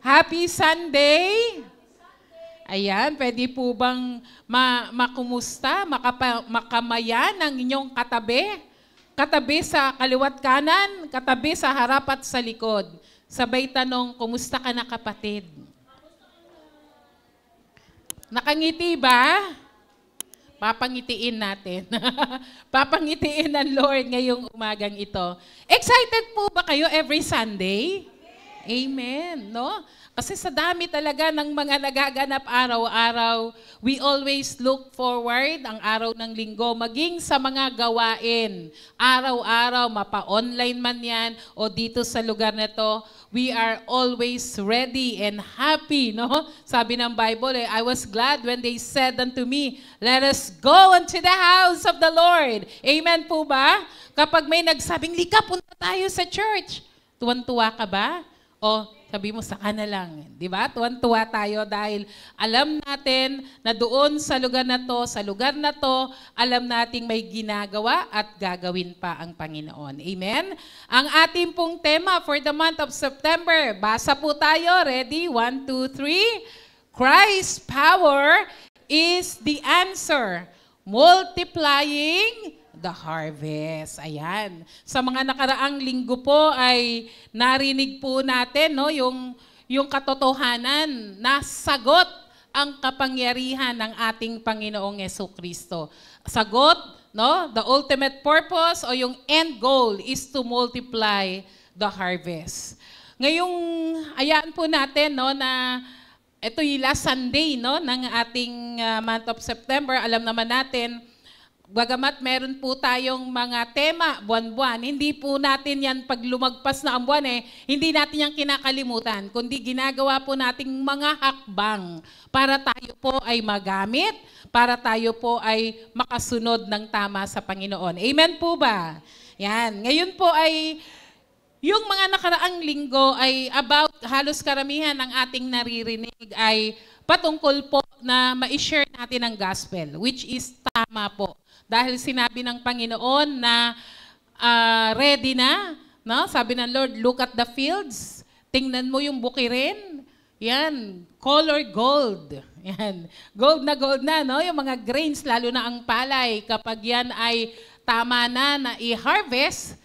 Happy Sunday! Ayan, pwede po bang makumusta, makamayan ang inyong katabi? Katabi sa kaliwat kanan, katabi sa harap at sa likod. Sabay tanong, kumusta ka na kapatid? Nakangiti ba? Papangitiin natin. Papangitiin ng Lord ngayong umagang ito. Excited po ba kayo every Sunday? Amen. No? Kasi sa dami talaga ng mga nagaganap araw-araw, we always look forward ang araw ng linggo, maging sa mga gawain. Araw-araw, mapa-online man yan o dito sa lugar na to, we are always ready and happy. No? Sabi ng Bible, I was glad when they said unto me, let us go unto the house of the Lord. Amen po ba? Kapag may nagsabing, lika, punta tayo sa church. Tuwan-tuwa ka ba? O sabi mo, saka na lang. Di ba? Tuwan-tuwa tayo dahil alam natin na doon sa lugar na to, alam nating may ginagawa at gagawin pa ang Panginoon. Amen? Ang ating pong tema for the month of September, basa po tayo. Ready? 1, 2, 3. Christ's power is the answer. Multiplying the harvest. Ayan. Sa mga nakaraang linggo po ay narinig po natin no, yung katotohanan na sagot ang kapangyarihan ng ating Panginoong Jesucristo. Sagot, no, the ultimate purpose o yung end goal is to multiply the harvest. Ngayong ayaan po natin no, na ito yung last Sunday no, ng ating month of September. Alam naman natin, bagamat meron po tayong mga tema buwan-buwan, hindi po natin yan pag lumagpas na ang buwan hindi natin yan kinakalimutan, kundi ginagawa po nating mga hakbang para tayo po ay magamit, para tayo po ay makasunod ng tama sa Panginoon. Amen po ba? Yan. Ngayon po ay yung mga nakaraang linggo ay about halos karamihan ng ating naririnig ay patungkol po na ma-share natin ang gospel, which is tama po. Dahil sinabi ng Panginoon na ready na, no? Sabi ng Lord, look at the fields, tingnan mo yung bukirin, yan, color gold. Yan, gold na, no? Yung mga grains, lalo na ang palay, kapag yan ay tama na i-harvest,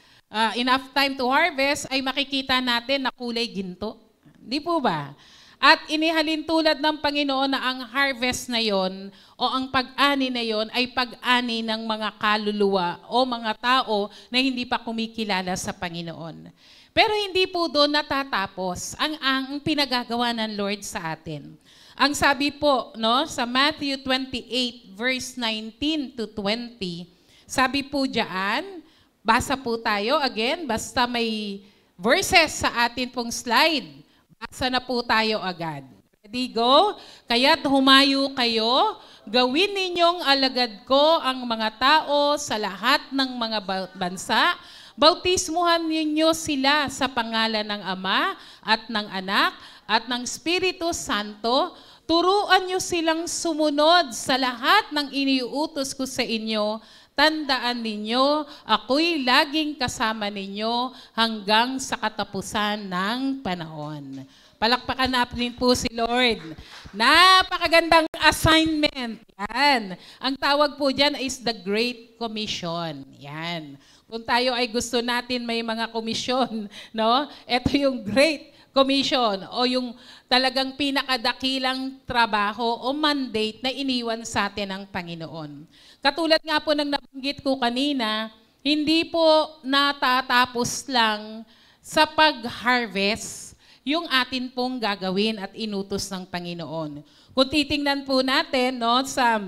enough time to harvest, ay makikita natin na kulay ginto. Di po ba? At inihalin tulad ng Panginoon na ang harvest na yon o ang pag-ani na yon ay pag-ani ng mga kaluluwa o mga tao na hindi pa kumikilala sa Panginoon. Pero hindi po doon natatapos ang pinagagawa ng Lord sa atin. Ang sabi po no, sa Matthew 28 verse 19 to 20, sabi po diyan, basa po tayo again, basta may verses sa atin pong slide. Basa na po tayo agad. Ready, go? Kaya't humayo kayo, gawin ninyong alagad ko ang mga tao sa lahat ng mga bansa. Bautismuhan ninyo sila sa pangalan ng Ama at ng Anak at ng Espiritu Santo. Turuan nyo silang sumunod sa lahat ng iniuutos ko sa inyo. Tandaan ninyo, ako'y laging kasama ninyo hanggang sa katapusan ng panahon. Palakpakan natin po si Lord. Napakagandang assignment. Yan. Ang tawag po dyan is the Great Commission. Yan. Kung tayo ay gusto natin may mga komisyon, no? Ito yung Great Commission o yung talagang pinakadakilang trabaho o mandate na iniwan sa atin ng Panginoon. Katulad nga po ng nabanggit ko kanina, hindi po natatapos lang sa pag-harvest yung atin pong gagawin at inutos ng Panginoon. Kung titingnan po natin no, sa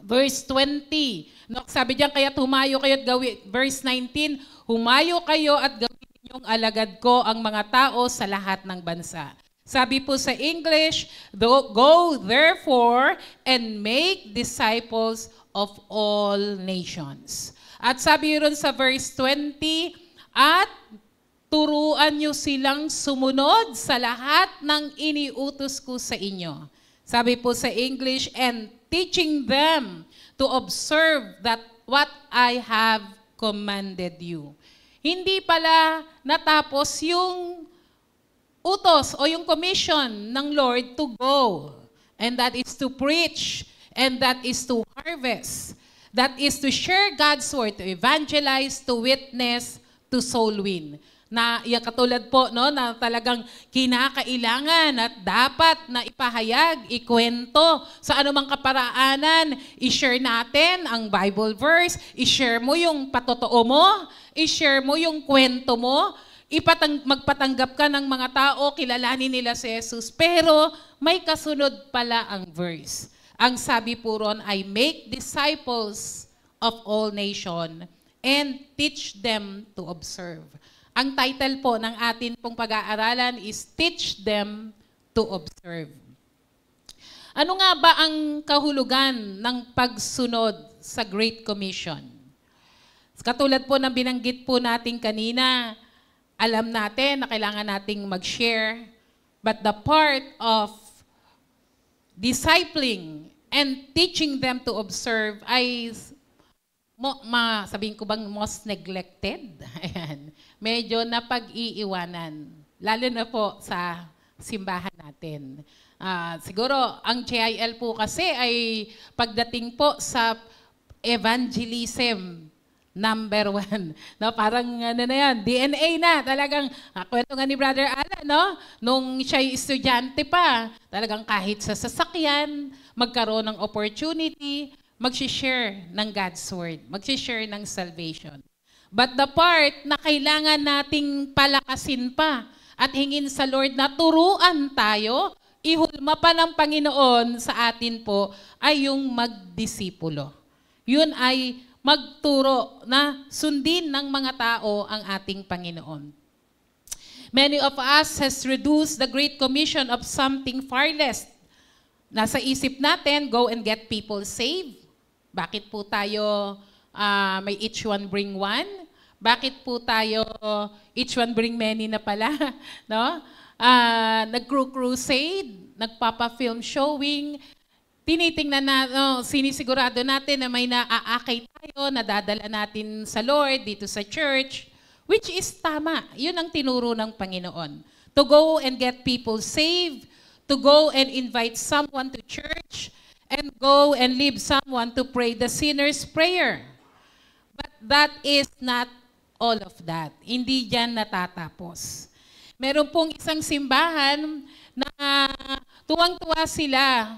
verse 20, no, sabi diyan, kaya't humayo kayo at gawin, verse 19, humayo kayo at gawin ninyong alagad ko ang mga tao sa lahat ng bansa. Sabi po sa English, go therefore and make disciples of all nations. At sabi ron sa verse 20, at turuan nyo silang sumunod sa lahat ng iniutos ko sa inyo. Sabi po sa English, and teaching them to observe that what I have commanded you. Hindi pala natapos yung utos o yung commission ng Lord to go. And that is to preach. And that is to harvest. That is to share God's word, to evangelize, to witness, to soul win. Na yung katulad po, no, na talagang kinakailangan at dapat na ipahayag, ikwento sa anumang kaparaanan, i-share natin ang Bible verse, i-share mo yung patotoo mo, i-share mo yung kwento mo, magpatanggap ka ng mga tao, kilalanin nila si Jesus, pero may kasunod pala ang verse. Ang sabi po ron ay, make disciples of all nation and teach them to observe. Ang title po ng atin pong pag-aaralan is Teach Them to Observe. Ano nga ba ang kahulugan ng pagsunod sa Great Commission? Katulad po ng binanggit po natin kanina, alam natin na kailangan nating mag-share, but the part of discipling and teaching them to observe ay sabihin ko bang most neglected? Ayan. Medyo napag-iiwanan. Lalo na po sa simbahan natin. Siguro, ang JIL po kasi ay pagdating po sa evangelism, number 1. No, parang ano na yan, DNA na. Talagang, kwento nga ni Brother Alan, no? Nung siya'y estudyante pa, talagang kahit sa sasakyan, magkaroon ng opportunity, mag-share ng God's Word, mag-share ng salvation. But the part na kailangan nating palakasin pa at hingin sa Lord na turuan tayo, ihulma pa ng Panginoon sa atin po, ay yung magdisipulo. Yun ay magturo na sundin ng mga tao ang ating Panginoon. Many of us has reduced the Great Commission of something far less. Nasa isip natin, go and get people saved. Bakit po tayo may each one bring one? Bakit po tayo each one bring many na pala? No? Nag-crusade, nagpapa-film showing, tinitingnan na, sinisigurado natin na may naaakay tayo, nadadala natin sa Lord dito sa church, which is tama. Yun ang tinuro ng Panginoon. To go and get people saved, to go and invite someone to church, and go and leave someone to pray the sinner's prayer. But that is not all of that. Hindi dyan natatapos. Meron pong isang simbahan na tuwang-tuwa sila.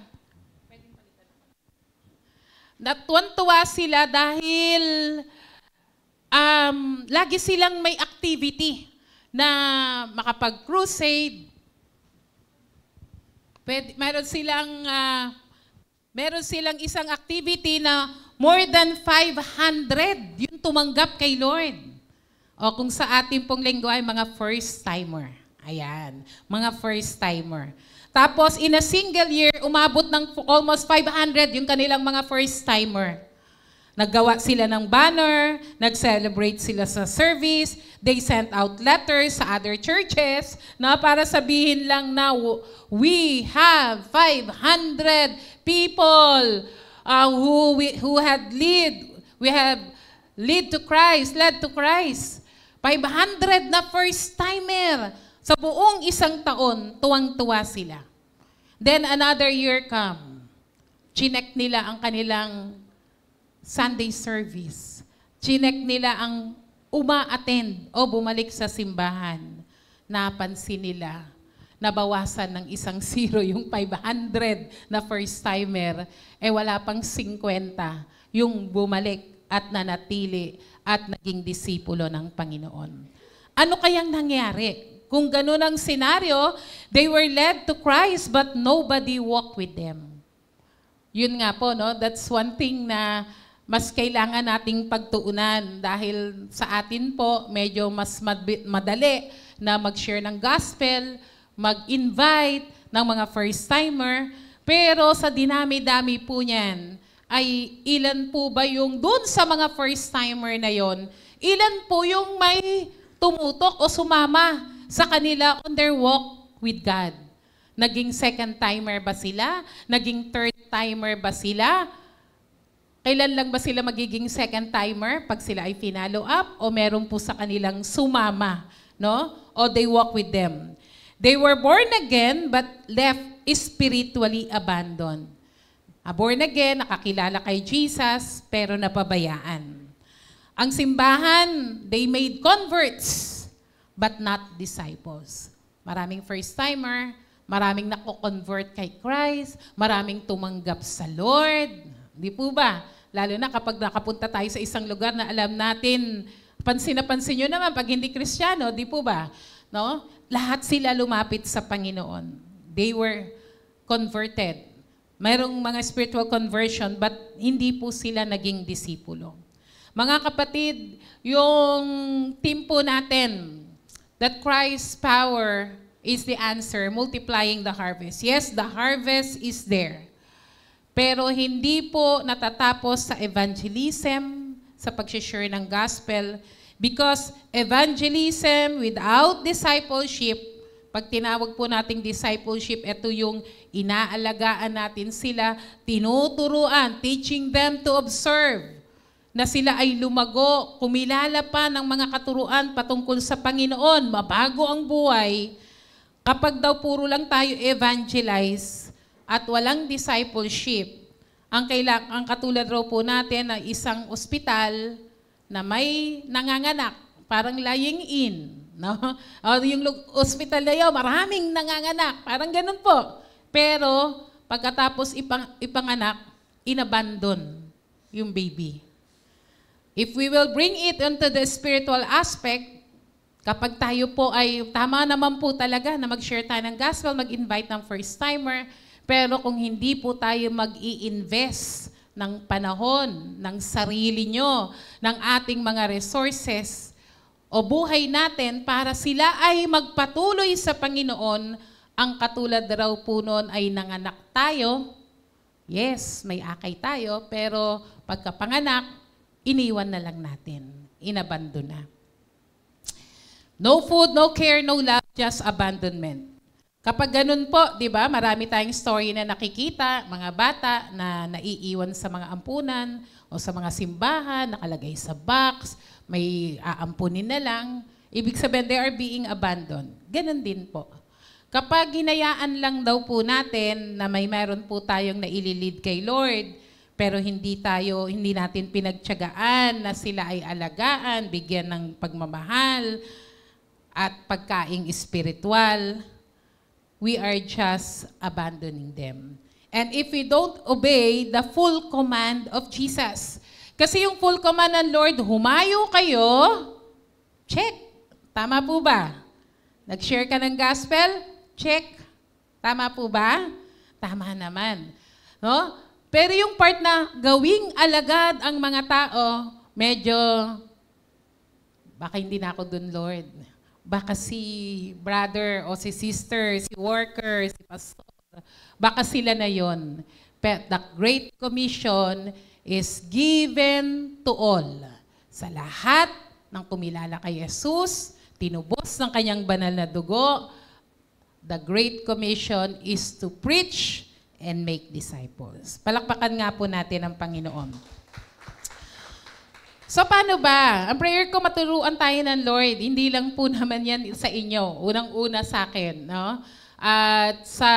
Tuwang-tuwa sila dahil lagi silang may activity na makapag-crusade. Meron silang isang activity na more than 500 yung tumanggap kay Lord. O kung sa ating pong lingwa ay mga first-timer. Ayan, mga first-timer. Tapos in a single year, umabot ng almost 500 yung kanilang mga first-timer. Naggawa sila ng banner, nag-celebrate sila sa service, they sent out letters sa other churches na para sabihin lang na we have 500 people who had we have led to Christ. 500 na first-timer. Sa buong isang taon, tuwang-tuwa sila. Then another year come, chinek nila ang kanilang Sunday service. Chinek nila ang uma-attend o bumalik sa simbahan. Napansin nila, nabawasan ng isang zero yung 500 na first-timer, wala pang 50 yung bumalik at nanatili at naging disipulo ng Panginoon. Ano kayang nangyari? Kung ganun ang senaryo, they were led to Christ but nobody walked with them. Yun nga po, no? That's one thing na mas kailangan nating pagtuunan dahil sa atin po, medyo mas madali na mag-share ng gospel, mag-invite ng mga first-timer, pero sa dinami-dami po niyan, ay ilan po ba yung dun sa mga first-timer na yon, ilan po yung may tumutok o sumama sa kanila on their walk with God? Naging second-timer ba sila? Naging third-timer ba sila? Kailan lang ba sila magiging second-timer? Pag sila ay finalo up o meron po sa kanilang sumama, no? O they walk with them. They were born again but left spiritually abandoned. Born again, nakakilala kay Jesus, pero napabayaan. Ang simbahan, they made converts, but not disciples. Maraming first-timer, maraming nako-convert kay Christ, maraming tumanggap sa Lord. Di po ba? Lalo na kapag nakapunta tayo sa isang lugar na alam natin, pansin na pansin nyo naman, pag hindi Kristiyano, di po ba? No? Lahat sila lumapit sa Panginoon. They were converted. Mayroong mga spiritual conversion, but hindi po sila naging disipulo. Mga kapatid, yung team po natin, that Christ's power is the answer, multiplying the harvest. Yes, the harvest is there. Pero hindi po natatapos sa evangelism, sa pag-share ng gospel, because evangelism without discipleship, pag tinawag po nating discipleship, ito yung inaalagaan natin sila, tinuturuan, teaching them to observe, na sila ay lumago, kumilala pa ng mga katuruan patungkol sa Panginoon, mabago ang buhay. Kapag daw puro lang tayo evangelize at walang discipleship, ang katulad raw po natin na isang ospital na may nanganganak, parang lying in. No? Yung hospital na yun, maraming nanganganak. Parang ganun po. Pero, pagkatapos ipanganak, inabandon yung baby. If we will bring it into the spiritual aspect, kapag tayo po ay, tama naman po talaga na mag-share tayo ng gospel, mag-invite ng first-timer, pero kung hindi po tayo mag-i-invest ng panahon, ng sarili nyo, ng ating mga resources, o buhay natin para sila ay magpatuloy sa Panginoon, ang katulad raw po noon ay nanganak tayo. Yes, may akay tayo, pero pagkapanganak, iniwan na lang natin. Inabandon na. No food, no care, no love, just abandonment. Kapag ganun po, di ba, marami tayong story na nakikita, mga bata na naiiwan sa mga ampunan o sa mga simbahan, nakalagay sa box, may aampunin na lang. Ibig sabihin, they are being abandoned. Ganun din po. Kapag hinayaan lang daw po natin na mayroon po tayong naililid kay Lord, pero hindi natin pinagtiyagaan na sila ay alagaan, bigyan ng pagmamahal at pagkaing espiritual, we are just abandoning them. And if we don't obey the full command of Jesus, kasi yung full command ng Lord, humayo kayo, check. Tama po ba? Nag-share ka ng gospel? Check. Tama po ba? Tama naman. No? Pero yung part na gawing alagad ang mga tao, medyo, baka hindi na ako dun, Lord. Baka si brother o si sister, si worker, si pastor, baka sila na yon. But the Great Commission is given to all. Sa lahat ng kumilala kay Jesus, tinubos ng kanyang banal na dugo, the Great Commission is to preach and make disciples. Palakpakan nga po natin ang Panginoon. So paano ba? Ang prayer ko, maturuan tayo ng Lord. Hindi lang po naman yan sa inyo. Unang-una sa akin. No? At sa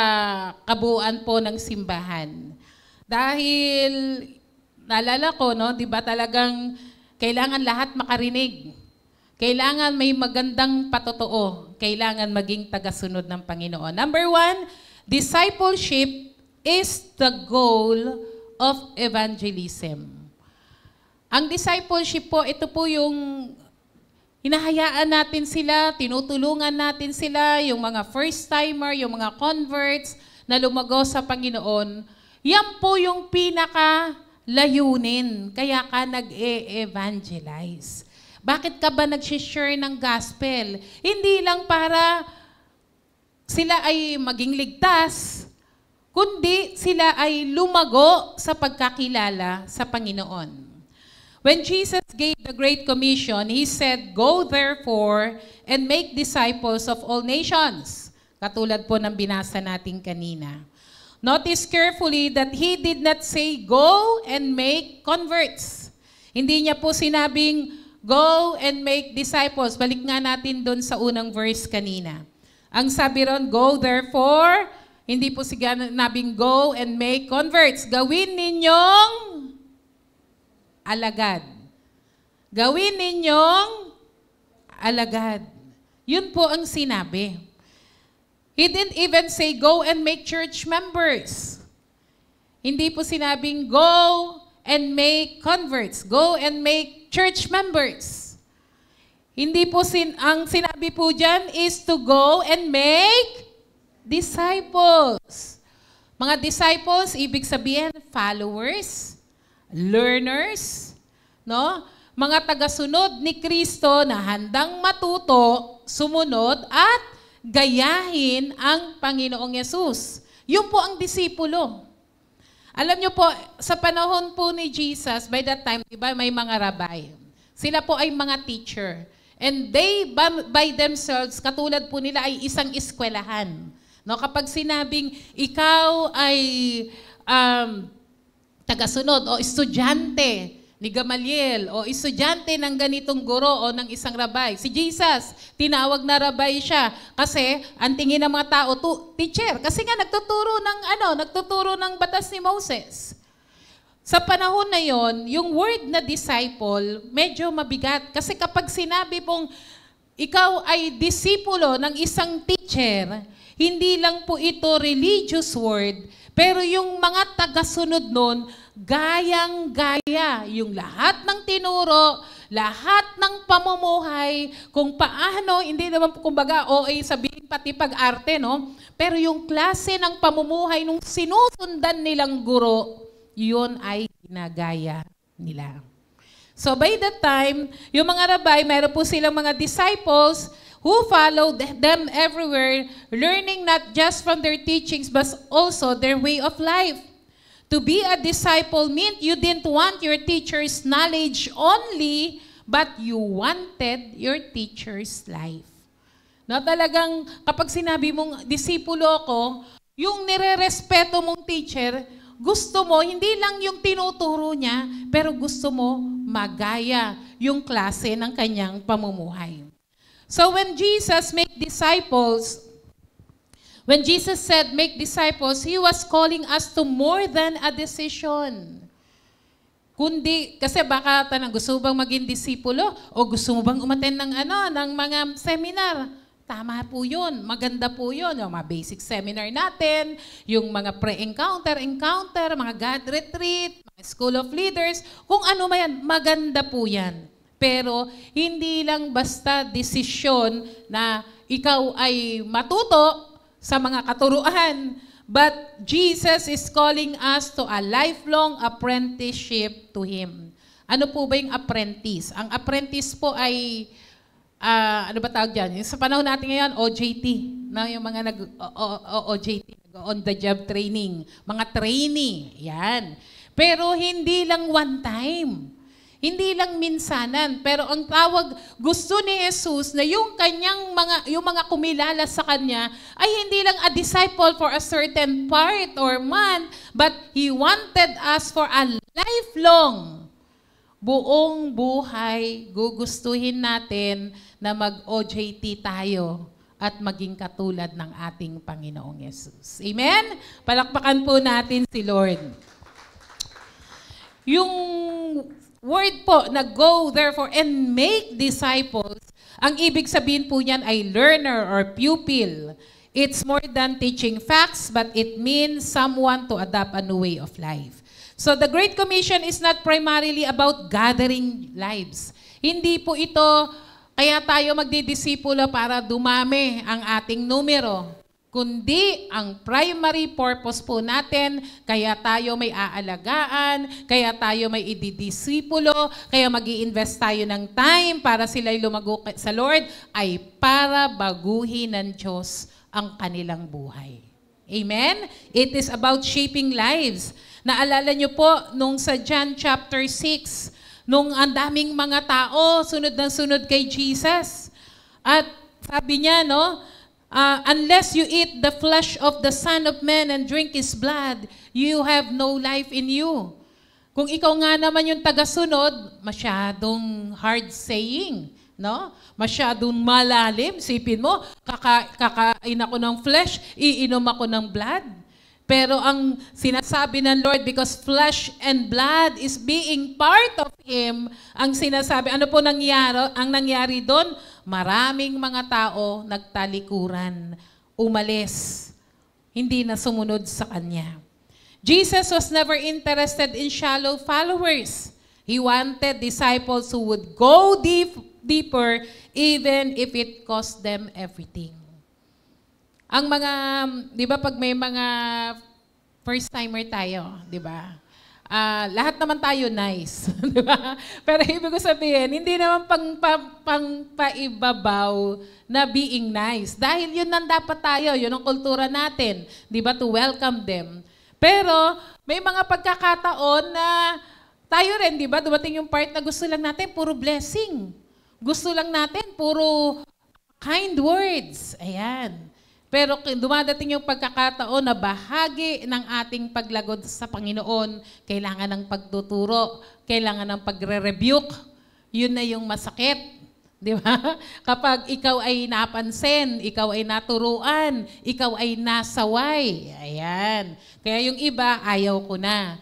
kabuuan po ng simbahan. Dahil, naalala ko, no, di ba talagang kailangan lahat makarinig. Kailangan may magandang patotoo. Kailangan maging tagasunod ng Panginoon. Number 1, discipleship is the goal of evangelism. Ang discipleship po, ito po yung hinahayaan natin sila, tinutulungan natin sila, yung mga first-timer, yung mga converts na lumago sa Panginoon. Yan po yung pinaka-layunin. Kaya ka nag-e-evangelize. Bakit ka ba nag-share ng gospel? Hindi lang para sila ay maging ligtas, kundi sila ay lumago sa pagkakilala sa Panginoon. When Jesus gave the Great Commission, He said, "Go therefore and make disciples of all nations." Katulad po ng binasa natin kanina. Notice carefully that He did not say, "Go and make converts." Hindi niya po sinabing, "Go and make disciples." Balik nga natin doon sa unang verse kanina. Ang sabi ron, go therefore, hindi po sinabing go and make converts. Gawin ninyong alagad. Gawin ninyong alagad. Yun po ang sinabi. He didn't even say, go and make church members. Hindi po sinabing, go and make converts. Go and make church members. Hindi po ang sinabi po dyan is to go and make disciples. Mga disciples, ibig sabihin, followers, learners, no? Mga tagasunod ni Kristo na handang matuto, sumunod, at gayahin ang Panginoong Yesus. Yun po ang disipulo. Alam niyo po, sa panahon po ni Jesus, by that time, diba, may mga rabbi. Sila po ay mga teacher. And they, by themselves, katulad po nila, ay isang eskwelahan. No, kapag sinabing, ikaw ay tagasunod o estudyante ni Gamaliel o estudyante ng ganitong guro o ng isang rabay. Si Jesus, tinawag na rabay siya kasi ang tingin ng mga tao, teacher, kasi nga nagtuturo ng batas ni Moses. Sa panahon na yon, yung word na disciple, medyo mabigat. Kasi kapag sinabi pong ikaw ay disipulo ng isang teacher, hindi lang po ito religious word, pero yung mga tagasunod nun, gayang-gaya yung lahat ng tinuro, lahat ng pamumuhay, kung paano, hindi naman kumbaga OA sabihin pati pag-arte, no? Pero yung klase ng pamumuhay nung sinusundan nilang guro, yun ay ginagaya nila. So by that time, yung mga rabay, meron po silang mga disciples who followed them everywhere, learning not just from their teachings, but also their way of life. To be a disciple meant you didn't want your teacher's knowledge only, but you wanted your teacher's life. No, talagang kapag sinabi mong disipulo ko, yung nire-respeto mong teacher, gusto mo, hindi lang yung tinuturo niya, pero gusto mo magaya yung klase ng kanyang pamumuhay. So when Jesus said, make disciples, He was calling us to more than a decision. Kundi, kasi baka gusto mo bang maging disipulo? O gusto mo bang umattend ng mga seminar? Tama po yun. Maganda po yun. Yung mga basic seminar natin, yung mga pre-encounter, mga God retreat, mga school of leaders, kung ano man yan, maganda po yan. Pero hindi lang basta desisyon na ikaw ay matuto sa mga katuruan, but Jesus is calling us to a lifelong apprenticeship to Him. Ano po ba yung apprentice? Ang apprentice po ay, ano ba tawag dyan? Sa panahon natin ngayon, OJT. No? Yung mga OJT, on-the-job training. Mga trainee. Yan. Pero hindi lang one time. Hindi lang minsanan, pero ang tawag, gusto ni Jesus na yung mga kumilala sa Kanya ay hindi lang a disciple for a certain part or month, but He wanted us for a lifelong, buong buhay, gugustuhin natin na mag-OJT tayo at maging katulad ng ating Panginoong Jesus. Amen? Palakpakan po natin si Lord. Yung word po na go therefore and make disciples, ang ibig sabihin po niyan ay learner or pupil. It's more than teaching facts, but it means someone to adopt a new way of life. So the Great Commission is not primarily about gathering lives. Hindi po ito kaya tayo magdidisipulo para dumami ang ating numero. Kundi ang primary purpose po natin, kaya tayo may aalagaan, kaya tayo may ididisipulo, kaya mag-i-invest tayo ng time para sila'y lumago sa Lord, ay para baguhin ng Diyos ang kanilang buhay. Amen? It is about shaping lives. Naalala niyo po, nung sa John chapter 6, nung ang daming mga tao, sunod na sunod kay Jesus. At sabi niya, no, unless you eat the flesh of the Son of Man and drink His blood, you have no life in you. Kung ikaw nga naman yung tagasunod, masyadong hard saying. No? Masyadong malalim. Sipin mo, kakain ako ng flesh, iinom ako ng blood. Pero ang sinasabi ng Lord, because flesh and blood is being part of Him, ang sinasabi, ano po nangyari? Ang nangyari doon, maraming mga tao nagtalikuran, umalis, hindi na sumunod sa Kanya. Jesus was never interested in shallow followers. He wanted disciples who would go deeper even if it cost them everything. Ang mga, di ba pag may mga first timer tayo, di ba? Lahat naman tayo nice, di ba? Pero ibig ko sabihin, hindi naman paibabaw na being nice. Dahil yun ang dapat tayo, yun ang kultura natin, di ba? To welcome them. Pero may mga pagkakataon na tayo rin, di ba? Dumating yung part na gusto lang natin, puro blessing. Gusto lang natin, puro kind words. Ayan. Pero dumadating yung pagkakataon na bahagi ng ating paglagod sa Panginoon, kailangan ng pagtuturo, kailangan ng pagre-rebuke. Yun na yung masakit. Di ba? Kapag ikaw ay napansin, ikaw ay naturuan, ikaw ay nasaway. Ayan. Kaya yung iba, ayaw ko na.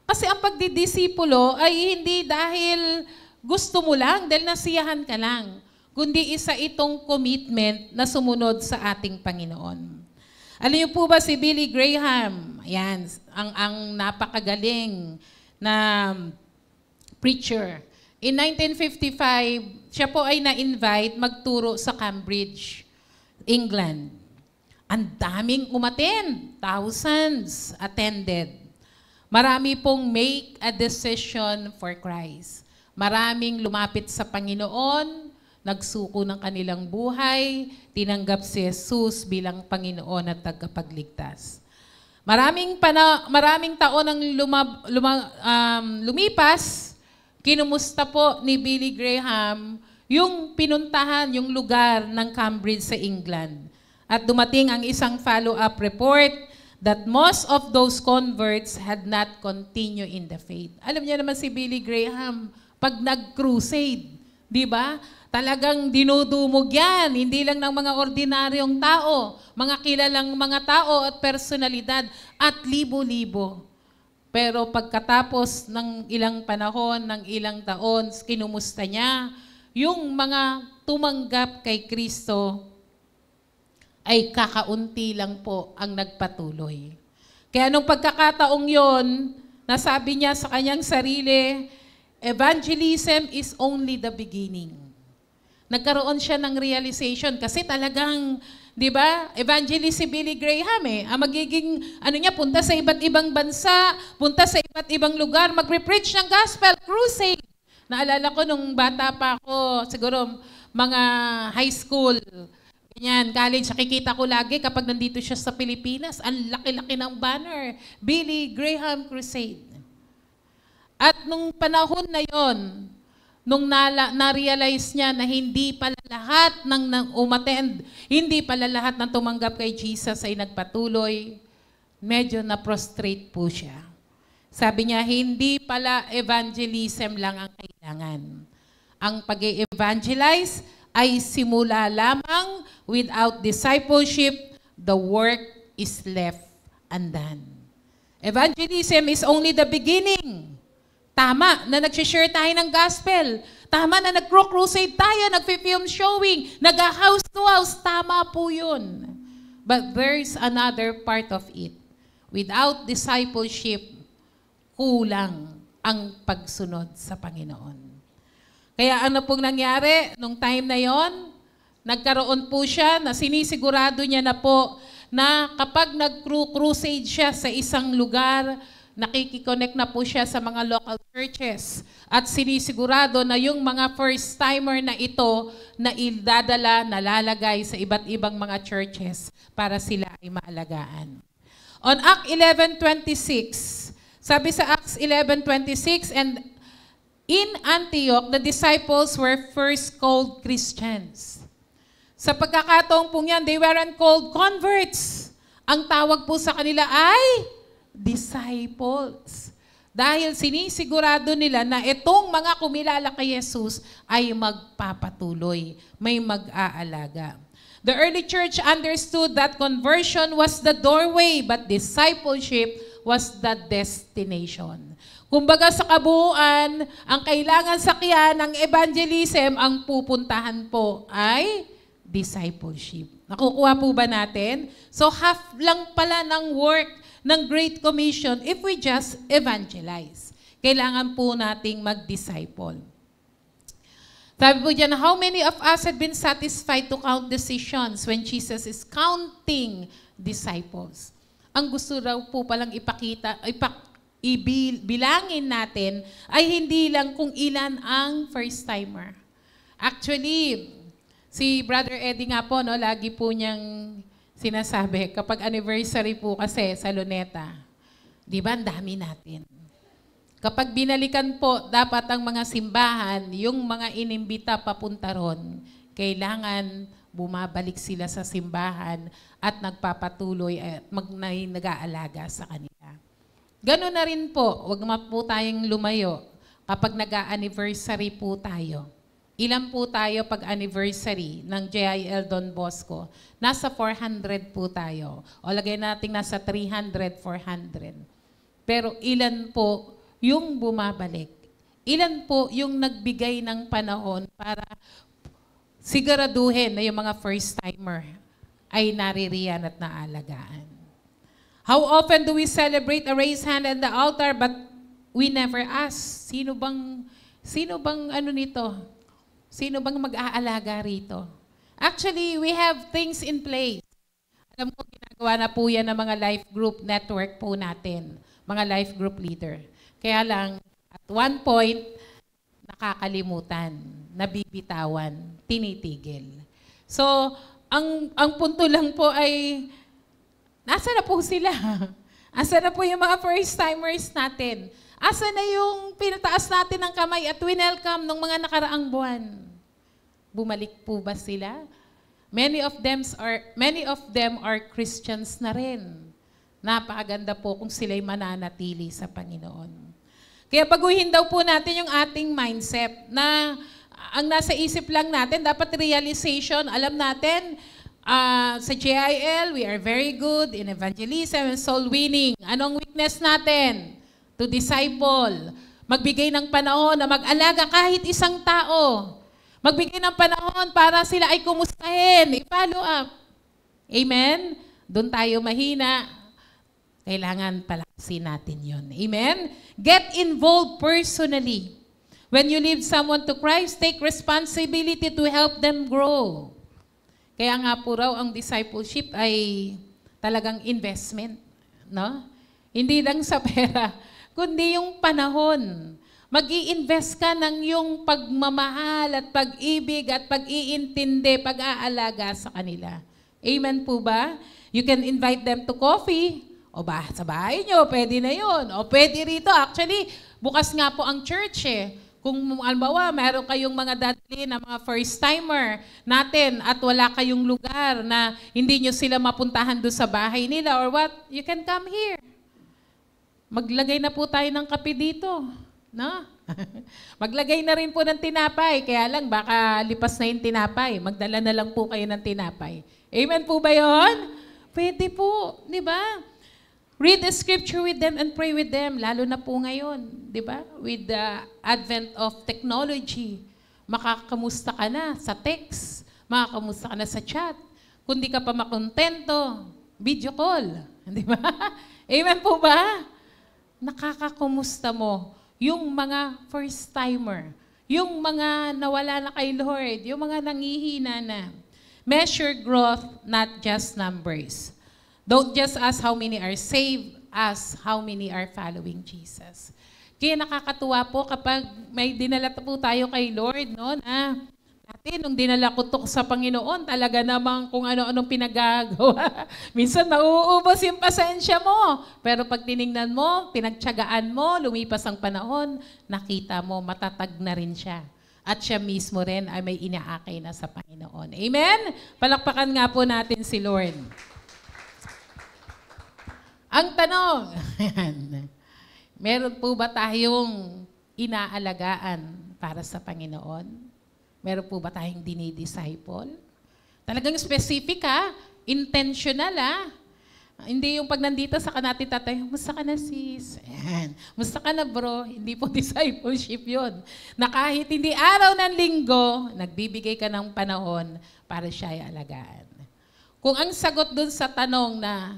Kasi ang pagdidisipulo ay hindi dahil gusto mo lang, dahil nasiyahan ka lang, kundi isa itong commitment na sumunod sa ating Panginoon. Alam niyo po ba si Billy Graham? Ayan, ang napakagaling na preacher. In 1955, siya po ay na-invite magturo sa Cambridge, England. Ang daming umattend, thousands attended. Marami pong make a decision for Christ. Maraming lumapit sa Panginoon, nagsuko ng kanilang buhay, tinanggap si Jesus bilang Panginoon at tagapagligtas. Maraming taon ang lumipas, kinumusta po ni Billy Graham yung pinuntahan, yung lugar ng Cambridge sa England. At dumating ang isang follow-up report that most of those converts had not continued in the faith. Alam niyo naman si Billy Graham, pag nag-crusade, di ba? Talagang dinudumog yan, hindi lang ng mga ordinaryong tao, mga kilalang mga tao at personalidad at libo-libo. Pero pagkatapos ng ilang panahon, ng ilang taon, kinumusta niya, yung mga tumanggap kay Kristo ay kakaunti lang po ang nagpatuloy. Kaya nung pagkakataong yon, nasabi niya sa kanyang sarili, evangelism is only the beginning. Nagkaroon siya ng realization kasi talagang, di ba, evangelist si Billy Graham ang magiging, punta sa iba't ibang bansa, punta sa iba't ibang lugar, magre-preach ng gospel, crusade. Naalala ko nung bata pa ako, siguro mga high school, ganyan, college, nakikita ko lagi kapag nandito siya sa Pilipinas, ang laki-laki ng banner, Billy Graham Crusade. At nung panahon na yon, nung na-realize niya na hindi pala lahat ng umattend, hindi pala lahat ng tumanggap kay Jesus ay nagpatuloy, medyo na-prostrate po siya. Sabi niya, hindi pala evangelism lang ang kailangan. Ang pag-evangelize ay simula lamang. Without discipleship, the work is left undone. Evangelism is only the beginning. Tama na nag-share tayo ng gospel. Tama na nag-crusade tayo, nag-film showing, nag-house to house. Tama po yun. But there's another part of it. Without discipleship, kulang ang pagsunod sa Panginoon. Kaya ano pong nangyari nung time na yon? Nagkaroon po siya na sinisigurado niya na po na kapag nag-crusade siya sa isang lugar, nakikiconnect na po siya sa mga local churches at sinisigurado na yung mga first-timer na ito na idadala, nalalagay sa iba't ibang mga churches para sila ay maalagaan. On Acts 11:26, sabi sa Acts 11:26, and in Antioch, the disciples were first called Christians. Sa pagkakataong po yan, they weren't called converts. Ang tawag po sa kanila ay disciples. Dahil sinisigurado nila na itong mga kumilala kay Jesus ay magpapatuloy, may mag-aalaga. The early church understood that conversion was the doorway, but discipleship was the destination. Kumbaga sa kabuuan, ang kailangan sakyan ng evangelism, ang pupuntahan po ay discipleship. Nakukuha po ba natin? So half lang pala ng work ng Great Commission if we just evangelize. Kailangan po nating mag-disciple. Sabi po dyan, how many of us have been satisfied to count decisions when Jesus is counting disciples? Ang gusto raw po palang bilangin natin ay hindi lang kung ilan ang first timer. Actually, si Brother Eddie nga po, no, lagi po niyang sinasabi, kapag anniversary po kasi sa Luneta, di ba, ang dami natin. Kapag binalikan po, dapat ang mga simbahan, yung mga inimbita papunta ron, kailangan bumabalik sila sa simbahan at nagpapatuloy at nag-aalaga sa kanila. Ganoon na rin po, wag po tayong lumayo kapag nag-anniversary po tayo. Ilan po tayo pag anniversary ng JIL Don Bosco? Nasa 400 po tayo. O lagay natin nasa 300, 400. Pero ilan po yung bumabalik? Ilan po yung nagbigay ng panahon para siguraduhin na yung mga first timer ay naririyan at naalagaan? How often do we celebrate a raised hand at the altar but we never ask, sino bang ano nito? Sino bang mag-aalaga rito? Actually, we have things in place. Alam ko, ginagawa na po yan ng mga life group network po natin, mga life group leader. Kaya lang, at one point, nakakalimutan, nabibitawan, tinitigil. So, ang punto lang po ay, nasa na po sila? Asa na po yung mga first-timers natin? Asa na yung pinataas natin ng kamay at winelcome ng mga nakaraang buwan? Bumalik po ba sila? Many of them are Christians na rin. Napakaganda po kung sila'y mananatili sa Panginoon. Kaya baguhin daw po natin yung ating mindset na ang nasa isip lang natin, dapat realization, alam natin, sa JIL, we are very good in evangelism and soul winning. Anong weakness natin? To disciple. Magbigay ng panahon na mag-alaga kahit isang tao. Magbigay ng panahon para sila ay kumustahin, i-follow up. Amen? Doon tayo mahina. Kailangan palakasin natin yun. Amen? Get involved personally. When you lead someone to Christ, take responsibility to help them grow. Kaya nga po raw, ang discipleship ay talagang investment. No? Hindi lang sa pera, kundi yung panahon. Mag-i-invest ka ng yung pagmamahal at pag-ibig at pag-iintindi, pag-aalaga sa kanila. Amen po ba? You can invite them to coffee. O ba, sa bahay nyo, pwede na yun. O pwede rito. Actually, bukas nga po ang church eh. Kung albawa, meron kayong mga dadali na mga first-timer natin at wala kayong lugar na hindi nyo sila mapuntahan doon sa bahay nila or what, you can come here. Maglagay na po tayo ng kape dito. No? Maglagay na rin po ng tinapay. Kaya lang, baka lipas na yung tinapay. Magdala na lang po kayo ng tinapay. Amen po ba yun? Pwede po. Di ba? Read the scripture with them and pray with them. Lalo na po ngayon. Di ba? With the advent of technology. Makakamusta ka na sa text. Makakamusta ka na sa chat. Kung di ka pa makontento, video call. Di ba? Amen po ba? Nakakakumusta mo yung mga first-timer, yung mga nawala na kay Lord, yung mga nangihina na. Measure growth, not just numbers. Don't just ask how many are saved, ask how many are following Jesus. Kaya nakakatuwa po kapag may dinala po tayo kay Lord, no, na dati nung dinala ko to sa Panginoon, talaga namang kung ano-anong pinagagawa. Minsan nauubos yung pasensya mo. Pero pag tinignan mo, pinagtiyagaan mo, lumipas ang panahon, nakita mo, matatag na rin siya. At siya mismo rin ay may inaakay na sa Panginoon. Amen? Palakpakan nga po natin si Lord. Ang tanong, Meron po ba tayong inaalagaan para sa Panginoon? Meron po ba tayong dinidisciple? Talagang specific intentional Hindi yung pag nandito sa kanati tatay, musta ka na sis? Ayan. Musta ka na bro? Hindi po discipleship yun. Na kahit hindi araw ng linggo, nagbibigay ka ng panahon para siya ay alagaan. Kung ang sagot dun sa tanong na,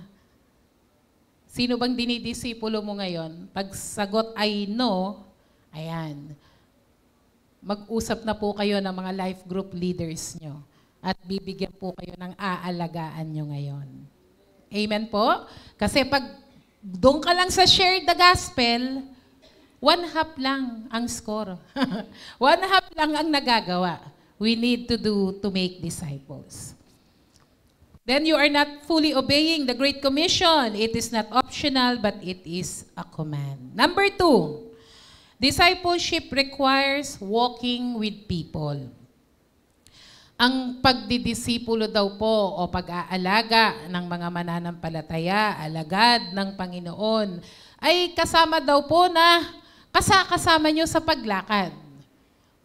sino bang dinidisipulo mo ngayon? Pag sagot ay no, ayan, mag-usap na po kayo ng mga life group leaders nyo at bibigyan po kayo ng aalagaan nyo ngayon. Amen po? Kasi pag doon ka lang sa share the gospel, 1/2 lang ang score. 1/2 lang ang nagagawa. We need to do to make disciples. Then you are not fully obeying the Great Commission. It is not optional, but it is a command. Number 2, discipleship requires walking with people. Ang pagdidisipulo daw po o pag-aalaga ng mga mananampalataya, alagad ng Panginoon, ay kasama daw po na kasama nyo sa paglakad.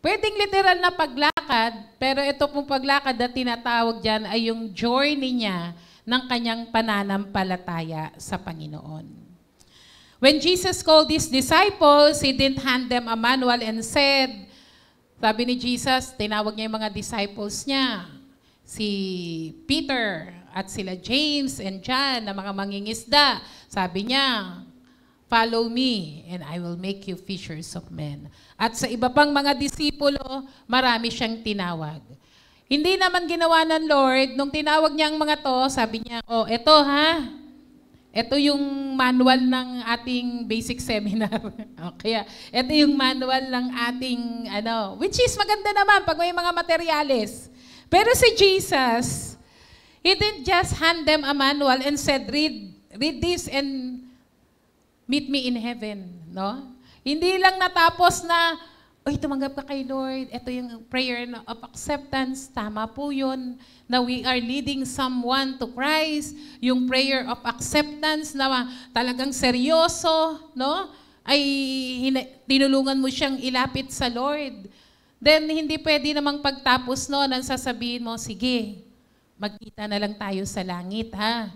Pwedeng literal na paglakad, pero ito pong paglakad na tinatawag dyan ay yung journey niya ng kanyang pananampalataya sa Panginoon. When Jesus called his disciples, he didn't hand them a manual and said, sabi ni Jesus, tinawag niya yung mga disciples niya, si Peter at sila James and John na mga mangingisda. Sabi niya, follow me and I will make you fishers of men. At sa iba pang mga disipulo, marami siyang tinawag. Hindi naman ginawa ng Lord, nung tinawag niya ang mga to, sabi niya, oh, eto ito yung manual ng ating basic seminar. Okay. Ito yung manual ng ating, which is maganda naman pag may mga materyales. Pero si Jesus, he didn't just hand them a manual and said, read this and meet me in heaven. No? Hindi lang natapos na, tumanggap ka kay Lord. Ito yung prayer of acceptance. Tama po yun. Na we are leading someone to Christ. Yung prayer of acceptance na talagang seryoso, no? Ay tinulungan mo siyang ilapit sa Lord. Then, hindi pwede namang pagtapos no, nang sasabihin mo, sige, magkita na lang tayo sa langit, ha?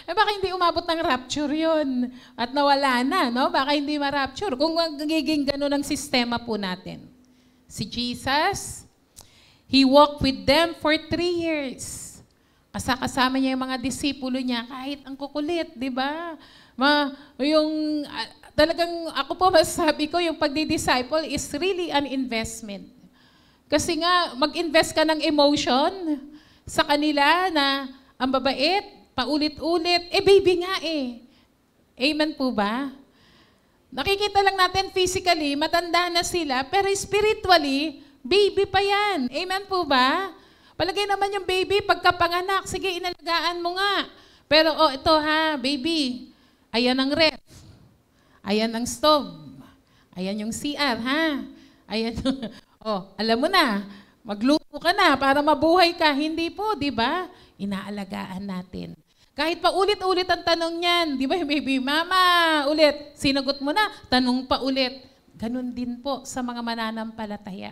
Baka hindi umabot ng rapture yun. At nawala na, no? Baka hindi ma-rapture. Kung magiging gano'n ang sistema po natin. Si Jesus, he walked with them for 3 years. Kasama niya yung mga disipulo niya, kahit ang kukulit, di ba? Talagang ako po masasabi ko, yung pagdi-disciple is really an investment. Kasi nga, mag-invest ka ng emotion sa kanila na ang babait, paulit-ulit, baby nga Amen po ba? Nakikita lang natin physically, matanda na sila, pero spiritually, baby pa yan. Amen po ba? Palagay naman yung baby, pagkapanganak, sige, inalagaan mo nga. Pero, ito baby, ayan ang ref, ayan ang stove, ayan yung CR, ayan, alam mo na, magluto ka na para mabuhay ka. Hindi po, di ba? Inaalagaan natin. Kahit pa ulit-ulit ang tanong niyan, di ba, baby, mama, ulit, sinagot mo na, tanong pa ulit. Ganon din po sa mga mananampalataya.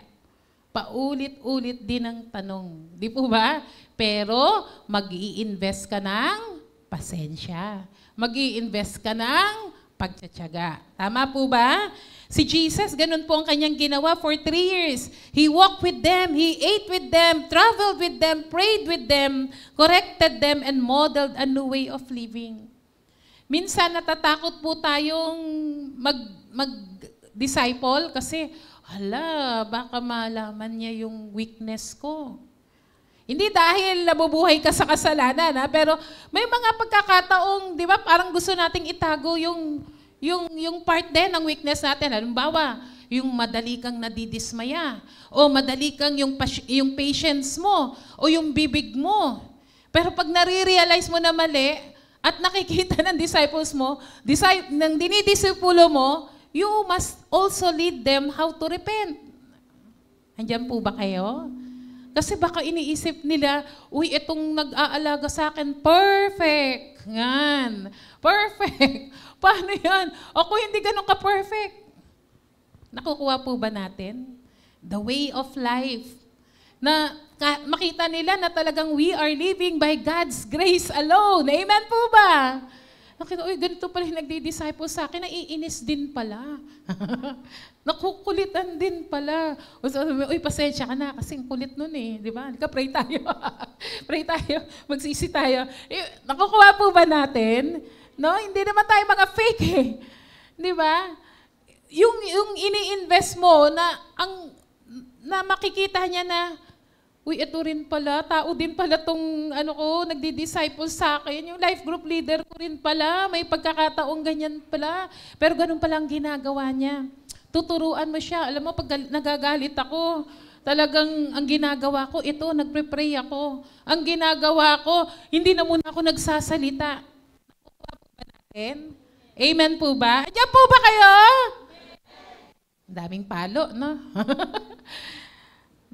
Paulit-ulit din ang tanong. Di po ba? Pero mag-i-invest ka ng pasensya. Mag-i-invest ka ng pagtsatsaga. Tama po ba? Si Jesus, ganun po ang kanyang ginawa for 3 years. He walked with them, he ate with them, traveled with them, prayed with them, corrected them, and modeled a new way of living. Minsan natatakot po tayong mag-disciple kasi, baka malaman niya yung weakness ko. Hindi dahil nabubuhay ka sa kasalanan, pero may mga pagkakataong, di ba, parang gusto nating itago yung part din ng weakness natin. Halimbawa, yung madali kang nadidismaya, o madali kang yung patience mo, o yung bibig mo. Pero pag nare-realize mo na mali, at nakikita ng disciples mo, ng dinidisipulo mo, you must also lead them how to repent. Andiyan po ba kayo? Kasi baka iniisip nila, uy, itong nag-aalaga sa akin, perfect. Yan. Perfect. Paano yan? Ako hindi ganun ka-perfect. Nakukuha po ba natin? The way of life. Na makita nila na talagang we are living by God's grace alone. Amen po ba? Nakita, uy, ganito pala yung nagdi-disciple sa akin, naiinis din pala. Nakukulitan din pala. O sabi, uy, pasensya ka na, kasing kulit nun eh. Di ba? Halika, pray tayo. Pray tayo. Magsisi tayo. Nakukuha po ba natin? No? Hindi naman tayo mga fake eh. Di ba? Yung ini-invest mo na makikita niya na, uy, ito rin pala, tao din pala tong nagdi-disciple sa akin. Yung life group leader ko rin pala, may pagkakataong ganyan pala. Pero ganun pala ang ginagawa niya. Tuturuan mo siya. Alam mo, pag nagagalit ako, talagang ang ginagawa ko, ito, nagpe-pray ako. Ang ginagawa ko, hindi na muna ako nagsasalita. Nakukuha po ba natin? Amen po ba? Diyan po ba kayo? Daming palo, no?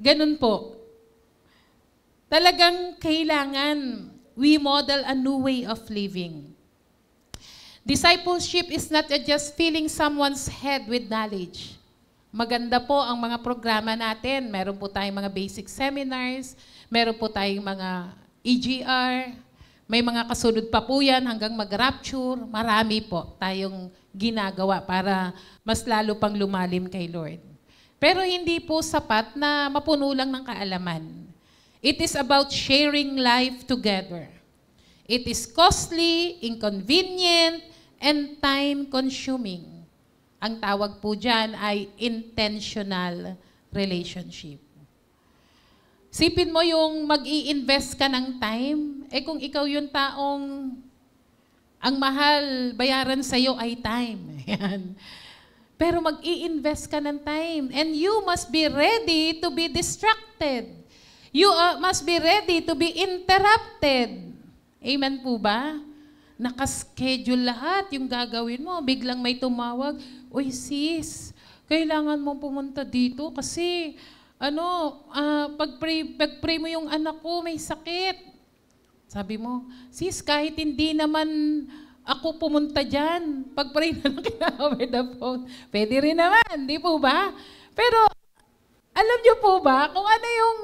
Ganun po. Talagang kailangan we model a new way of living. Discipleship is not just filling someone's head with knowledge. Maganda po ang mga programa natin. Meron po tayong mga basic seminars, meron po tayong mga EGR, may mga kasunod pa po yan hanggang mag-rapture. Marami po tayong ginagawa para mas lalo pang lumalim kay Lord. Pero hindi po sapat na mapuno lang ng kaalaman. It is about sharing life together. It is costly, inconvenient, and time-consuming. Ang tawag po dyan ay intentional relationship. Sipin mo yung mag-i-invest ka ng time, kung ikaw yung taong ang mahal bayaran sa'yo ay time. Yan. Pero mag-i-invest ka ng time, and you must be ready to be distracted. You must be ready to be interrupted. Amen po ba? Nakaschedule lahat yung gagawin mo. Biglang may tumawag, uy sis, kailangan mo pumunta dito kasi pag-pray mo yung anak ko, may sakit. Sabi mo, sis, kahit hindi naman ako pumunta dyan, pag-pray na lang kita over the phone. Pwede rin naman, di po ba? Pero, alam niyo po ba, kung ano yung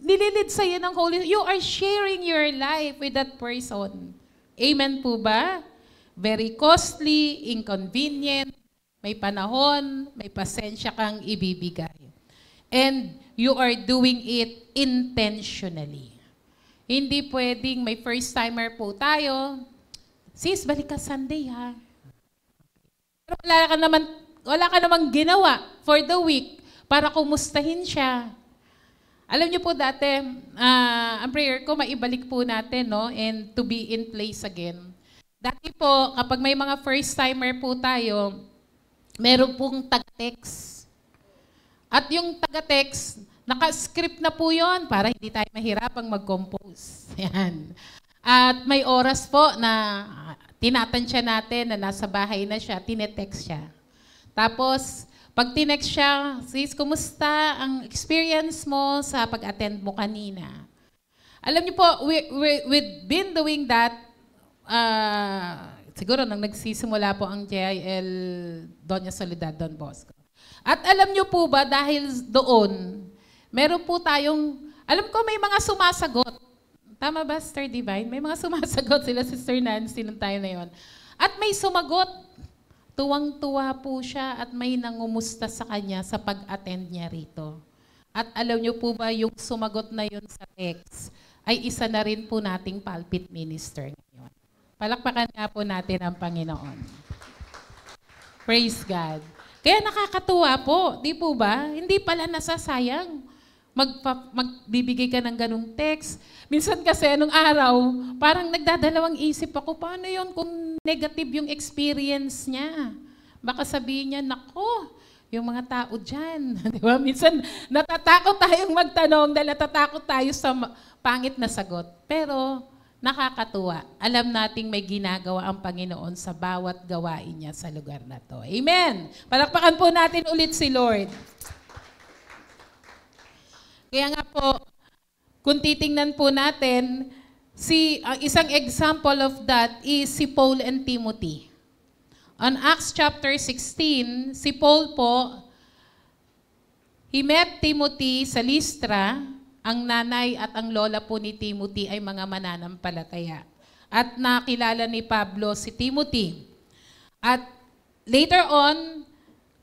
nililid sa'yo ng Holy Spirit, you are sharing your life with that person. Amen po ba? Very costly, inconvenient, may panahon, may pasensya kang ibibigay. And you are doing it intentionally. Hindi pwedeng may first-timer po tayo, sis, balik ka Sunday ha. Pero wala ka namang ginawa for the week para kumustahin siya. Alam niyo po dati, ang prayer ko, maibalik po natin, no? And to be in place again. Dati po, kapag may mga first-timer po tayo, meron pong taga-text. At yung taga-text, naka-script na po yon para hindi tayo mahirapang mag-compose. Yan. At may oras po na tinatansya natin na nasa bahay na siya, tinetext siya. Tapos, pag tinext siya, sis, kumusta ang experience mo sa pag-attend mo kanina? Alam niyo po, we've been doing that, siguro nang nagsisimula po ang JIL Doña Soledad Don Bosco. At alam niyo po ba, dahil doon, meron po tayong, alam ko may mga sumasagot. Tama ba, Sister Divine? May mga sumasagot sila, Sister Nancy, nung tayo na yon. At may sumagot. Tuwang-tuwa po siya at may nangumusta sa kanya sa pag-attend niya rito. At alam niyo po ba, yung sumagot na yun sa text ay isa na rin po nating pulpit minister ngayon. Palakpakan nga po natin ang Panginoon. Praise God. Kaya nakakatuwa po, di po ba? Hindi pala nasasayang. Magbibigay ka ng ganung text. Minsan kasi nung araw, parang nagdadalawang isip ako, paano yun kung negative yung experience niya? Baka sabihin niya, nako, yung mga tao dyan. Di ba? Minsan natatakot tayong magtanong dahil natatakot tayo sa pangit na sagot. Pero nakakatuwa. Alam nating may ginagawa ang Panginoon sa bawat gawain niya sa lugar na to. Amen! Palakpakan po natin ulit si Lord. Kaya nga po, Kung titingnan po natin, isang example of that is si Paul and Timothy. On Acts chapter 16, si Paul po, he met Timothy sa Lystra. Ang nanay at ang lola po ni Timothy ay mga mananampalataya. At nakilala ni Pablo si Timothy. At later on,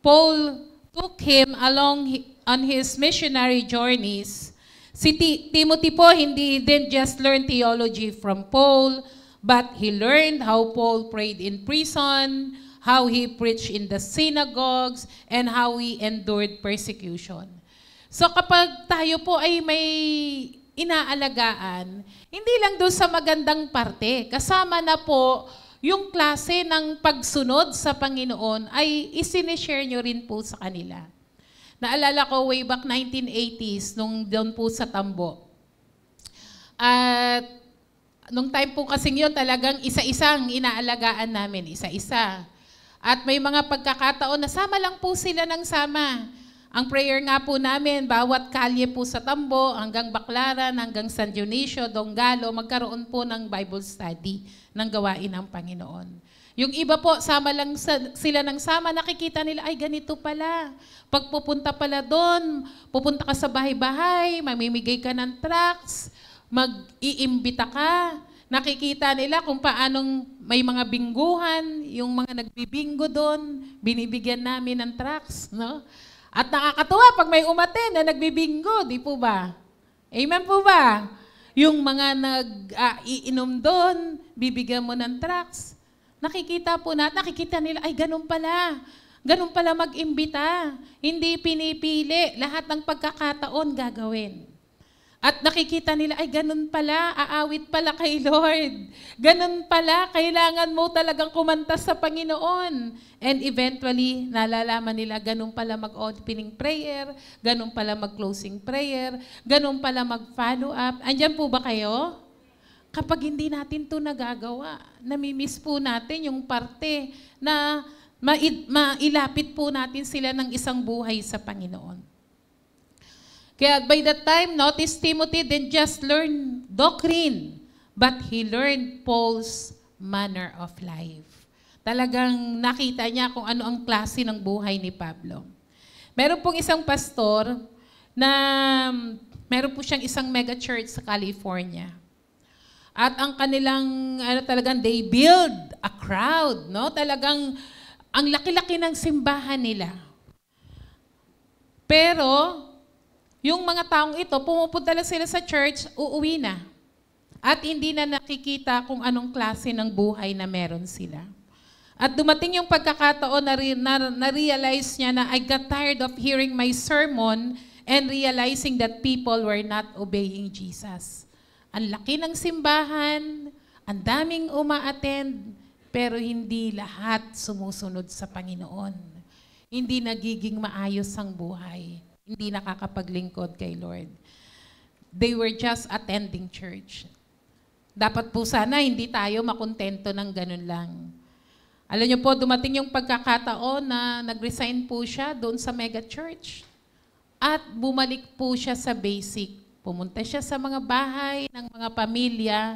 Paul took him along on his missionary journeys. Si Timothy po didn't just learn theology from Paul, but he learned how Paul prayed in prison, how he preached in the synagogues, and how he endured persecution. So kapag tayo po ay may inaalagaan, hindi lang doon sa magandang parte, kasama na po yung klase ng pagsunod sa Panginoon ay isinishare nyo rin po sa kanila. Naalala ko way back 1980s, nung doon po sa Tambo. At nung time po kasing yun, talagang isa-isang inaalagaan namin, isa-isa. At may mga pagkakataon na sama lang po sila ng sama. Ang prayer nga po namin, bawat kalye po sa Tambo, hanggang Baclaran, hanggang San Dionisio, Donggalo, magkaroon po ng Bible study ng gawain ng Panginoon. Yung iba po, sama lang sila ng sama, nakikita nila, ay ganito pala. Pag pupunta pala doon, pupunta ka sa bahay-bahay, mamimigay ka ng tracts, mag-iimbita ka. Nakikita nila kung paanong may mga bingguhan, yung mga nagbibingo doon, binibigyan namin ng tracts, no? At nakakatuwa pag may umaten na nagbibingo, di po ba? Amen po ba? Yung mga nag-iinom doon, bibigyan mo ng tracts. Nakikita nila, ay ganun pala. Ganun pala mag-imbita. Hindi pinipili, lahat ng pagkakataon gagawin. At nakikita nila, ay ganun pala, aawit pala kay Lord. Ganun pala, kailangan mo talagang kumanta sa Panginoon. And eventually, nalalaman nila, ganun pala mag-opening prayer, ganun pala mag-closing prayer, ganun pala mag-follow up. Andyan po ba kayo? Kapag hindi natin ito nagagawa, namimiss po natin yung parte na mailapit po natin sila ng isang buhay sa Panginoon. Kaya by that time, notice Timothy didn't just learn doctrine, but he learned Paul's manner of life. Talagang nakita niya kung ano ang klase ng buhay ni Pablo. Meron pong isang pastor na meron po siyang isang mega church sa California. At ang kanilang, talagang they build a crowd, no? Talagang ang laki-laki ng simbahan nila. Pero, yung mga taong ito, pumupunta lang sila sa church, uuwi na. At hindi na nakikita kung anong klase ng buhay na meron sila. At dumating yung pagkakataon na realize niya na I got tired of hearing my sermon and realizing that people were not obeying Jesus. Ang laki ng simbahan, ang daming uma-attend, pero hindi lahat sumusunod sa Panginoon. Hindi nagiging maayos ang buhay. Hindi nakakapaglingkod kay Lord. They were just attending church. Dapat po sana hindi tayo makontento ng ganun lang. Alam niyo po, dumating yung pagkakataon na nag-resign po siya doon sa mega church. At bumalik po siya sa basic. Pumunta siya sa mga bahay ng mga pamilya,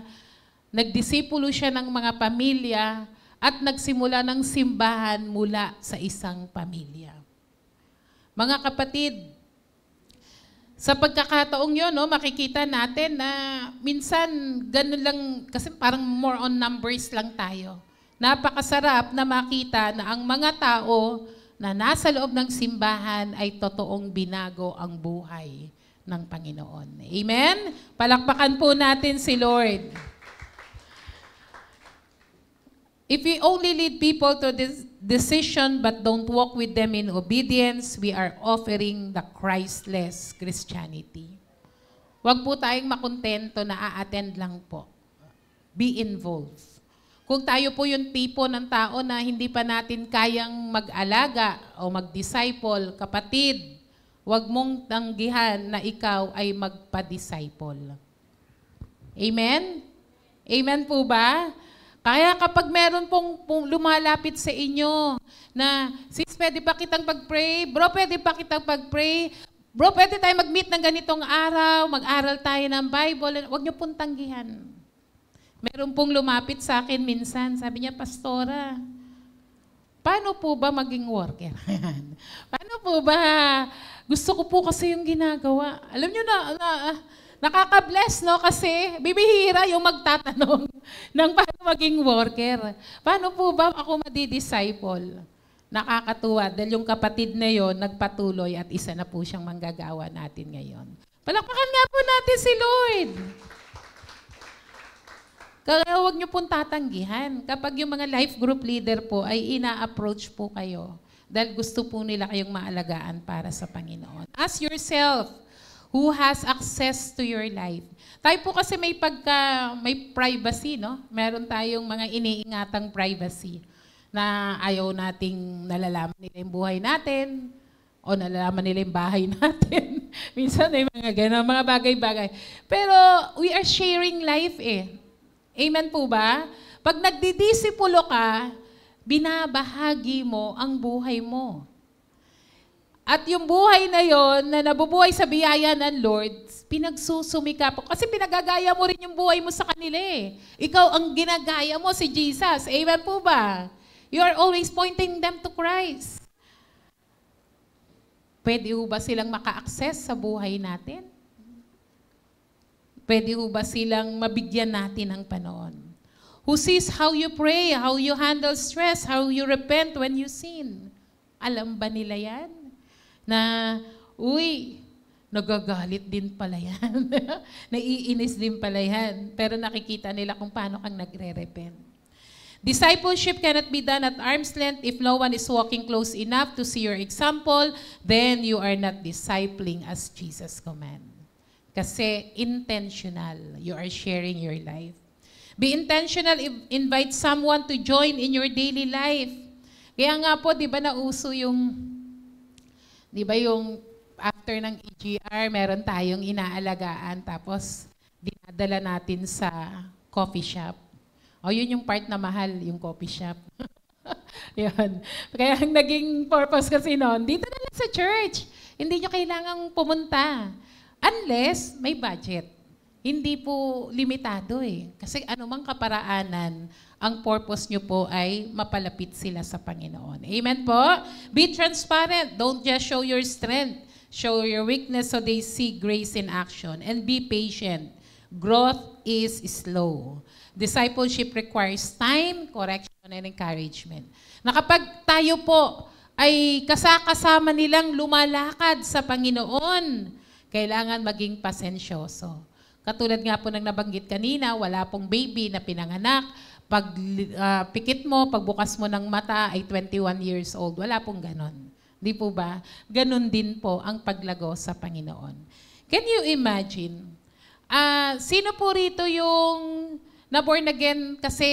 nagdisipulo siya ng mga pamilya, at nagsimula ng simbahan mula sa isang pamilya. Mga kapatid, sa pagkakataong yun, no, makikita natin na minsan ganun lang, kasi parang more on numbers lang tayo. Napakasarap na makita na ang mga tao na nasa loob ng simbahan ay totoong binago ang buhay ng Panginoon. Amen? Palakpakan po natin si Lord. If we only lead people to this decision but don't walk with them in obedience, we are offering the Christless Christianity. Huwag po tayong makontento na a-attend lang po. Be involved. Kung tayo po yung tipo ng tao na hindi pa natin kayang mag-alaga o mag-disciple, kapatid, huwag mong tanggihan na ikaw ay magpa-disciple. Amen? Amen po ba? Kaya kapag meron pong lumalapit sa inyo na, sis, pwede ba kitang pag-pray? Bro, pwede ba kitang pag-pray? Bro, pwede tayo mag-meet ng ganitong araw, mag-aral tayo ng Bible. Huwag niyo pong tanggihan. Meron pong lumapit sa akin minsan. Sabi niya, Pastora, paano po ba maging worker? Paano po ba? Gusto ko po kasi yung ginagawa. Alam niyo nakaka-bless, no? Kasi bibihira yung magtatanong ng paano maging worker. Paano po ba ako madi-disciple? Nakakatuwa dahil yung kapatid na yon nagpatuloy at isa na po siyang manggagawa natin ngayon. Palakpakan nga po natin si Lord. Kaya huwag niyo pong tatanggihan. Kapag yung mga life group leader po ay ina-approach po kayo dahil gusto po nila kayong maalagaan para sa Panginoon. Ask yourself, who has access to your life? Tayo po kasi may privacy, no? Meron tayong mga iniingatang privacy na ayaw nating nalalaman nila yung buhay natin o nalalaman nila yung bahay natin. Minsan ay mga ganun, mga bagay-bagay. Pero we are sharing life eh. Amen po ba? Pag nagdidisipulo ka, binabahagi mo ang buhay mo. At yung buhay na yon na nabubuhay sa biyaya ng Lord, pinagsusumika po. Kasi pinagagaya mo rin yung buhay mo sa kanila eh. Ikaw ang ginagaya mo si Jesus. Amen po ba? You are always pointing them to Christ. Pwede ho ba silang maka-access sa buhay natin? Pwede ho ba silang mabigyan natin ng panahon? Who sees how you pray, how you handle stress, how you repent when you sin? Alam ba nila yan? Na, nagagalit din pala yan. Naiinis din pala yan. Pero nakikita nila kung paano kang nagre-repent. Discipleship cannot be done at arm's length if no one is walking close enough to see your example, then you are not discipling as Jesus command. Kasi intentional, you are sharing your life. Be intentional, invite someone to join in your daily life. Kaya nga po, di ba nauso yung, di ba yung after ng EGR, meron tayong inaalagaan, tapos dinadala natin sa coffee shop. O yun yung part na mahal, yung coffee shop. Yun. Kaya ang naging purpose kasi noon, dito na lang sa church. Hindi nyo kailangang pumunta. Unless may budget. Hindi po limitado eh. Kasi anumang kaparaanan, ang purpose nyo po ay mapalapit sila sa Panginoon. Amen po? Be transparent. Don't just show your strength. Show your weakness so they see grace in action. And be patient. Growth is slow. Discipleship requires time, correction, and encouragement. Na kapag tayo po ay kasama nilang lumalakad sa Panginoon, kailangan maging pasensyoso. Katulad nga po ng nabanggit kanina, wala pong baby na pinanganak. Pag pikit mo, pagbukas mo ng mata ay 21 years old. Wala pong ganon. Di po ba? Ganon din po ang paglago sa Panginoon. Can you imagine? Sino po rito yung na born again kasi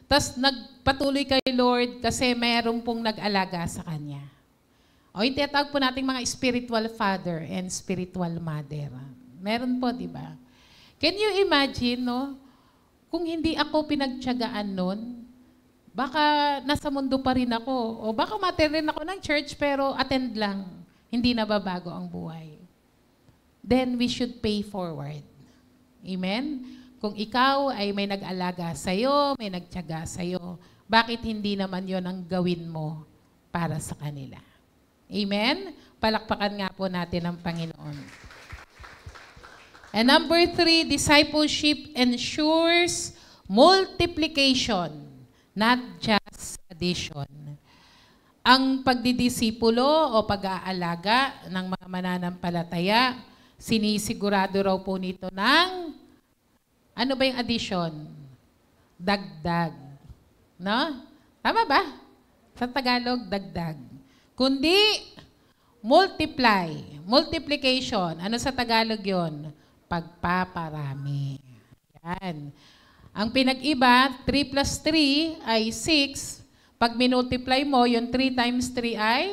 tas nagpatuloy kay Lord kasi mayroon pong nag-alaga sa Kanya? O yung tinatawag po nating mga spiritual father and spiritual mother. Meron po, di ba? Can you imagine, no? Kung hindi ako pinagtiyagaan nun, baka nasa mundo pa rin ako. O baka mater rin ako ng church pero attend lang. Hindi nababago ang buhay. Then we should pay forward. Amen? Kung ikaw ay may nag-alaga sa'yo, may nagtiyaga sa'yo, bakit hindi naman yon ang gawin mo para sa kanila? Amen? Palakpakan nga po natin ang Panginoon. And number 3, discipleship ensures multiplication, not just addition. Ang pagdidisipulo o pag-aalaga ng mga mananampalataya, sinisigurado raw po nito ng ano ba yung addition? Dagdag. No? Tama ba? Sa Tagalog, dagdag. Kundi, multiply. Multiplication. Ano sa Tagalog yon? Pagpaparami. Yan. Ang pinag-iba, 3 plus 3 ay 6. Pag minultiply mo, yung 3 times 3 ay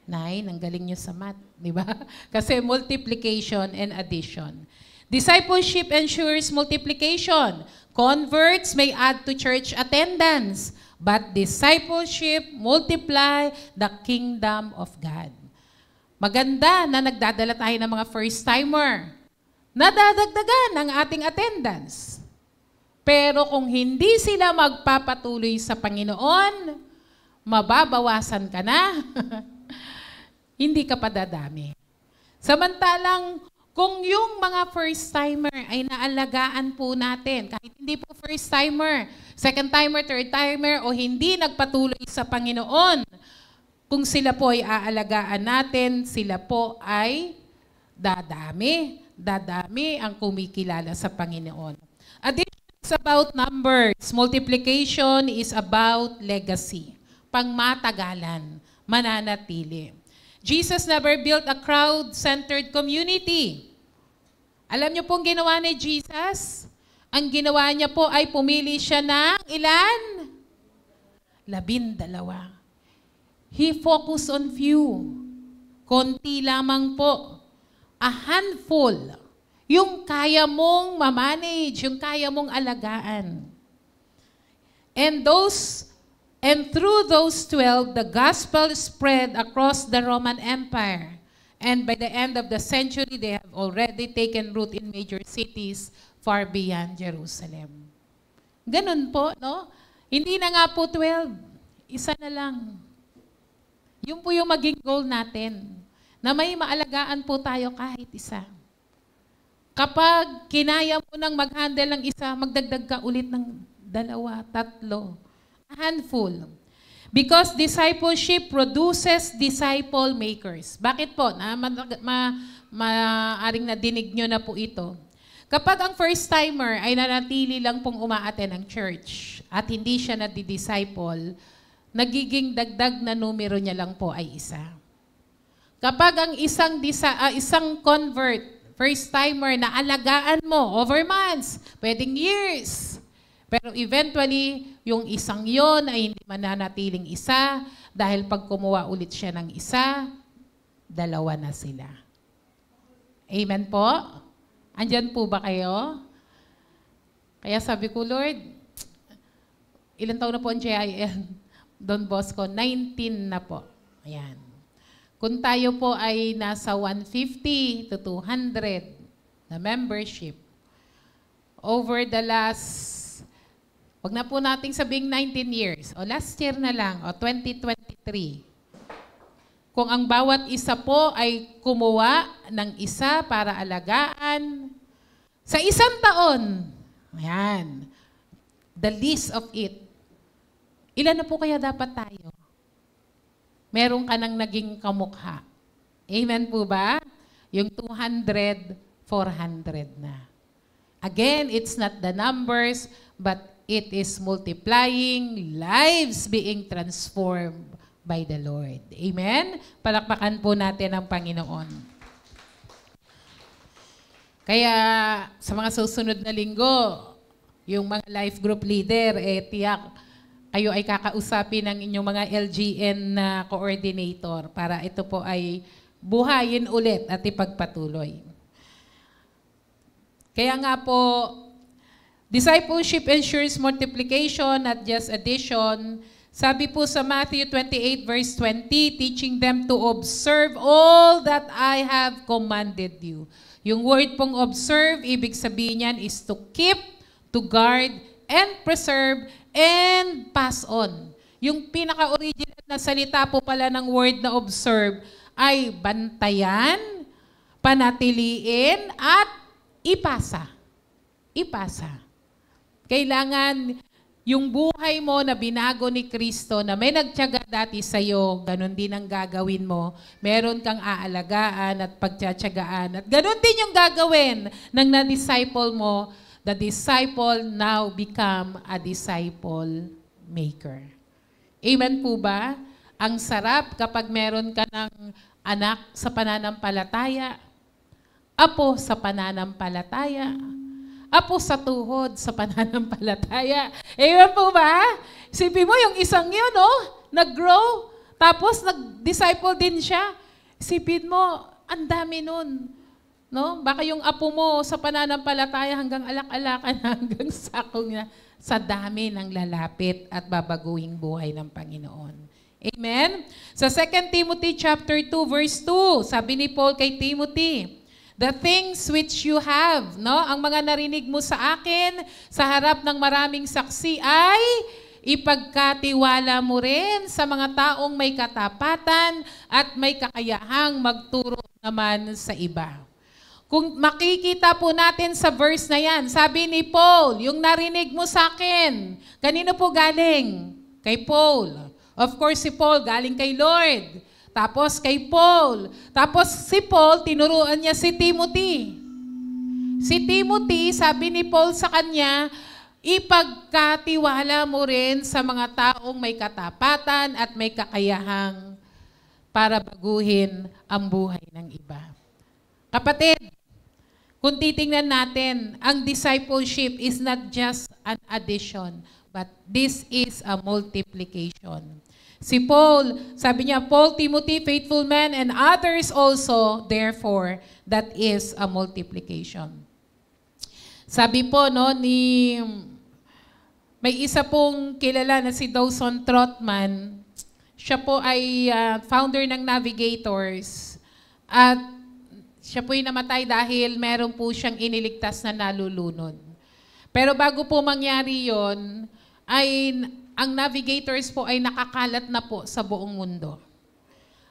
9. Ang galing nyo sa math. Di ba? Kasi multiplication and addition. Discipleship ensures multiplication. Converts may add to church attendance, but discipleship multiply the kingdom of God. Maganda na nagdadala tayo ng mga first-timer. Nadadagdagan ang ating attendance. Pero kung hindi sila magpapatuloy sa Panginoon, mababawasan ka na. Hindi ka pa dadami. Samantalang, kung yung mga first-timer ay naalagaan po natin, kahit hindi po first-timer, second-timer, third-timer, o hindi nagpatuloy sa Panginoon, kung sila po ay aalagaan natin, sila po ay dadami. Dadami ang kumikilala sa Panginoon. Addition is about numbers. Multiplication is about legacy. Pangmatagalan, mananatili. Jesus never built a crowd-centered community. Alam niyo pong ginawa ni Jesus? Ang ginawa niya po ay pumili siya ng ilan? 12. He focused on few. Konti lamang po. A handful. Yung kaya mong mamanage, yung kaya mong alagaan. And through those 12, the gospel spread across the Roman Empire. And by the end of the century, they have already taken root in major cities far beyond Jerusalem. Ganun po, no? Hindi na nga po 12. Isa na lang. Yun po yung maging goal natin, na may maalagaan po tayo kahit isa. Kapag kinaya mo nang mag-handle ng isa, magdagdag ka ulit ng 2, 3. A handful. Because discipleship produces disciple makers. Bakit po? Maaring nadinig nyo na po ito. Kapag ang first-timer ay nanatili lang pong umaaten ng church at hindi siya nadi-disciple, nagiging dagdag na numero niya lang po ay isa. Kapag ang isang convert, first-timer na alagaan mo over months, pwedeng years, pero eventually, yung isang yon ay hindi mananatiling isa dahil pag kumuha ulit siya ng isa, 2 na sila. Amen po? Andyan po ba kayo? Kaya sabi ko, Lord, ilan taon na po ang JIL? Don Bosco, 19 na po. Ayan. Kung tayo po ay nasa 150 to 200 na membership, over the last, wag na po nating sabing 19 years, o last year na lang, o 2023, kung ang bawat isa po ay kumuha ng isa para alagaan, sa isang taon, ayan, the least of it, ilan na po kaya dapat tayo? Meron ka nang naging kamukha. Amen po ba? Yung 200, 400 na. Again, it's not the numbers, but it is multiplying, lives being transformed by the Lord. Amen? Palakpakan po natin ang Panginoon. Kaya sa mga susunod na linggo, yung mga life group leader, tiyak, kayo ay kakausapin ng inyong mga LGN na coordinator para ito po ay buhayin ulit at ipagpatuloy. Kaya nga po, discipleship ensures multiplication, not just addition. Sabi po sa Matthew 28 verse 20, teaching them to observe all that I have commanded you. Yung word pong observe, ibig sabihin niyan is to keep, to guard, and preserve, and pass on. Yung pinaka-original na salita po pala ng word na observe ay bantayan, panatiliin, at ipasa. Ipasa. Kailangan yung buhay mo na binago ni Kristo, na may nagtiyaga dati sa'yo, ganun din ang gagawin mo. Meron kang aalagaan at pagtiyatsagaan. At ganun din yung gagawin ng na-disciple mo. The disciple now become a disciple maker. Amen po ba? Ang sarap kapag meron ka ng anak sa pananampalataya, apo sa pananampalataya, apo sa tuhod sa pananampalataya. Amen po ba? Isipin mo yung isang yun, nag-grow, tapos nag-disciple din siya. Isipin mo, ang dami nun. No? Baka yung apo mo sa pananampalataya hanggang alak-alakan, hanggang sakong niya, sa dami ng lalapit at babaguhing buhay ng Panginoon. Amen? Sa 2 Timothy chapter 2 verse 2, sabi ni Paul kay Timothy, the things which you have, no? Ang mga narinig mo sa akin sa harap ng maraming saksi ay ipagkatiwala mo rin sa mga taong may katapatan at may kakayahang magturo naman sa iba. Kung makikita po natin sa verse na yan, sabi ni Paul, yung narinig mo sa akin, kanino po galing? Kay Paul. Of course, si Paul galing kay Lord. Tapos kay Paul. Tapos si Paul, tinuruan niya si Timothy. Si Timothy, sabi ni Paul sa kanya, ipagkatiwala mo rin sa mga taong may katapatan at may kakayahang para baguhin ang buhay ng iba. Kapatid, kung titingnan natin, ang discipleship is not just an addition, but this is a multiplication. Si Paul, sabi niya, Paul, Timothy, faithful men, and others also, therefore, that is a multiplication. Sabi po, no, may isa pong kilala na si Dawson Trotman. Siya po ay founder ng Navigators. At siya po'y namatay dahil meron po siyang iniligtas na nalulunod. Pero bago po mangyari yon, ay ang Navigators po ay nakakalat na po sa buong mundo.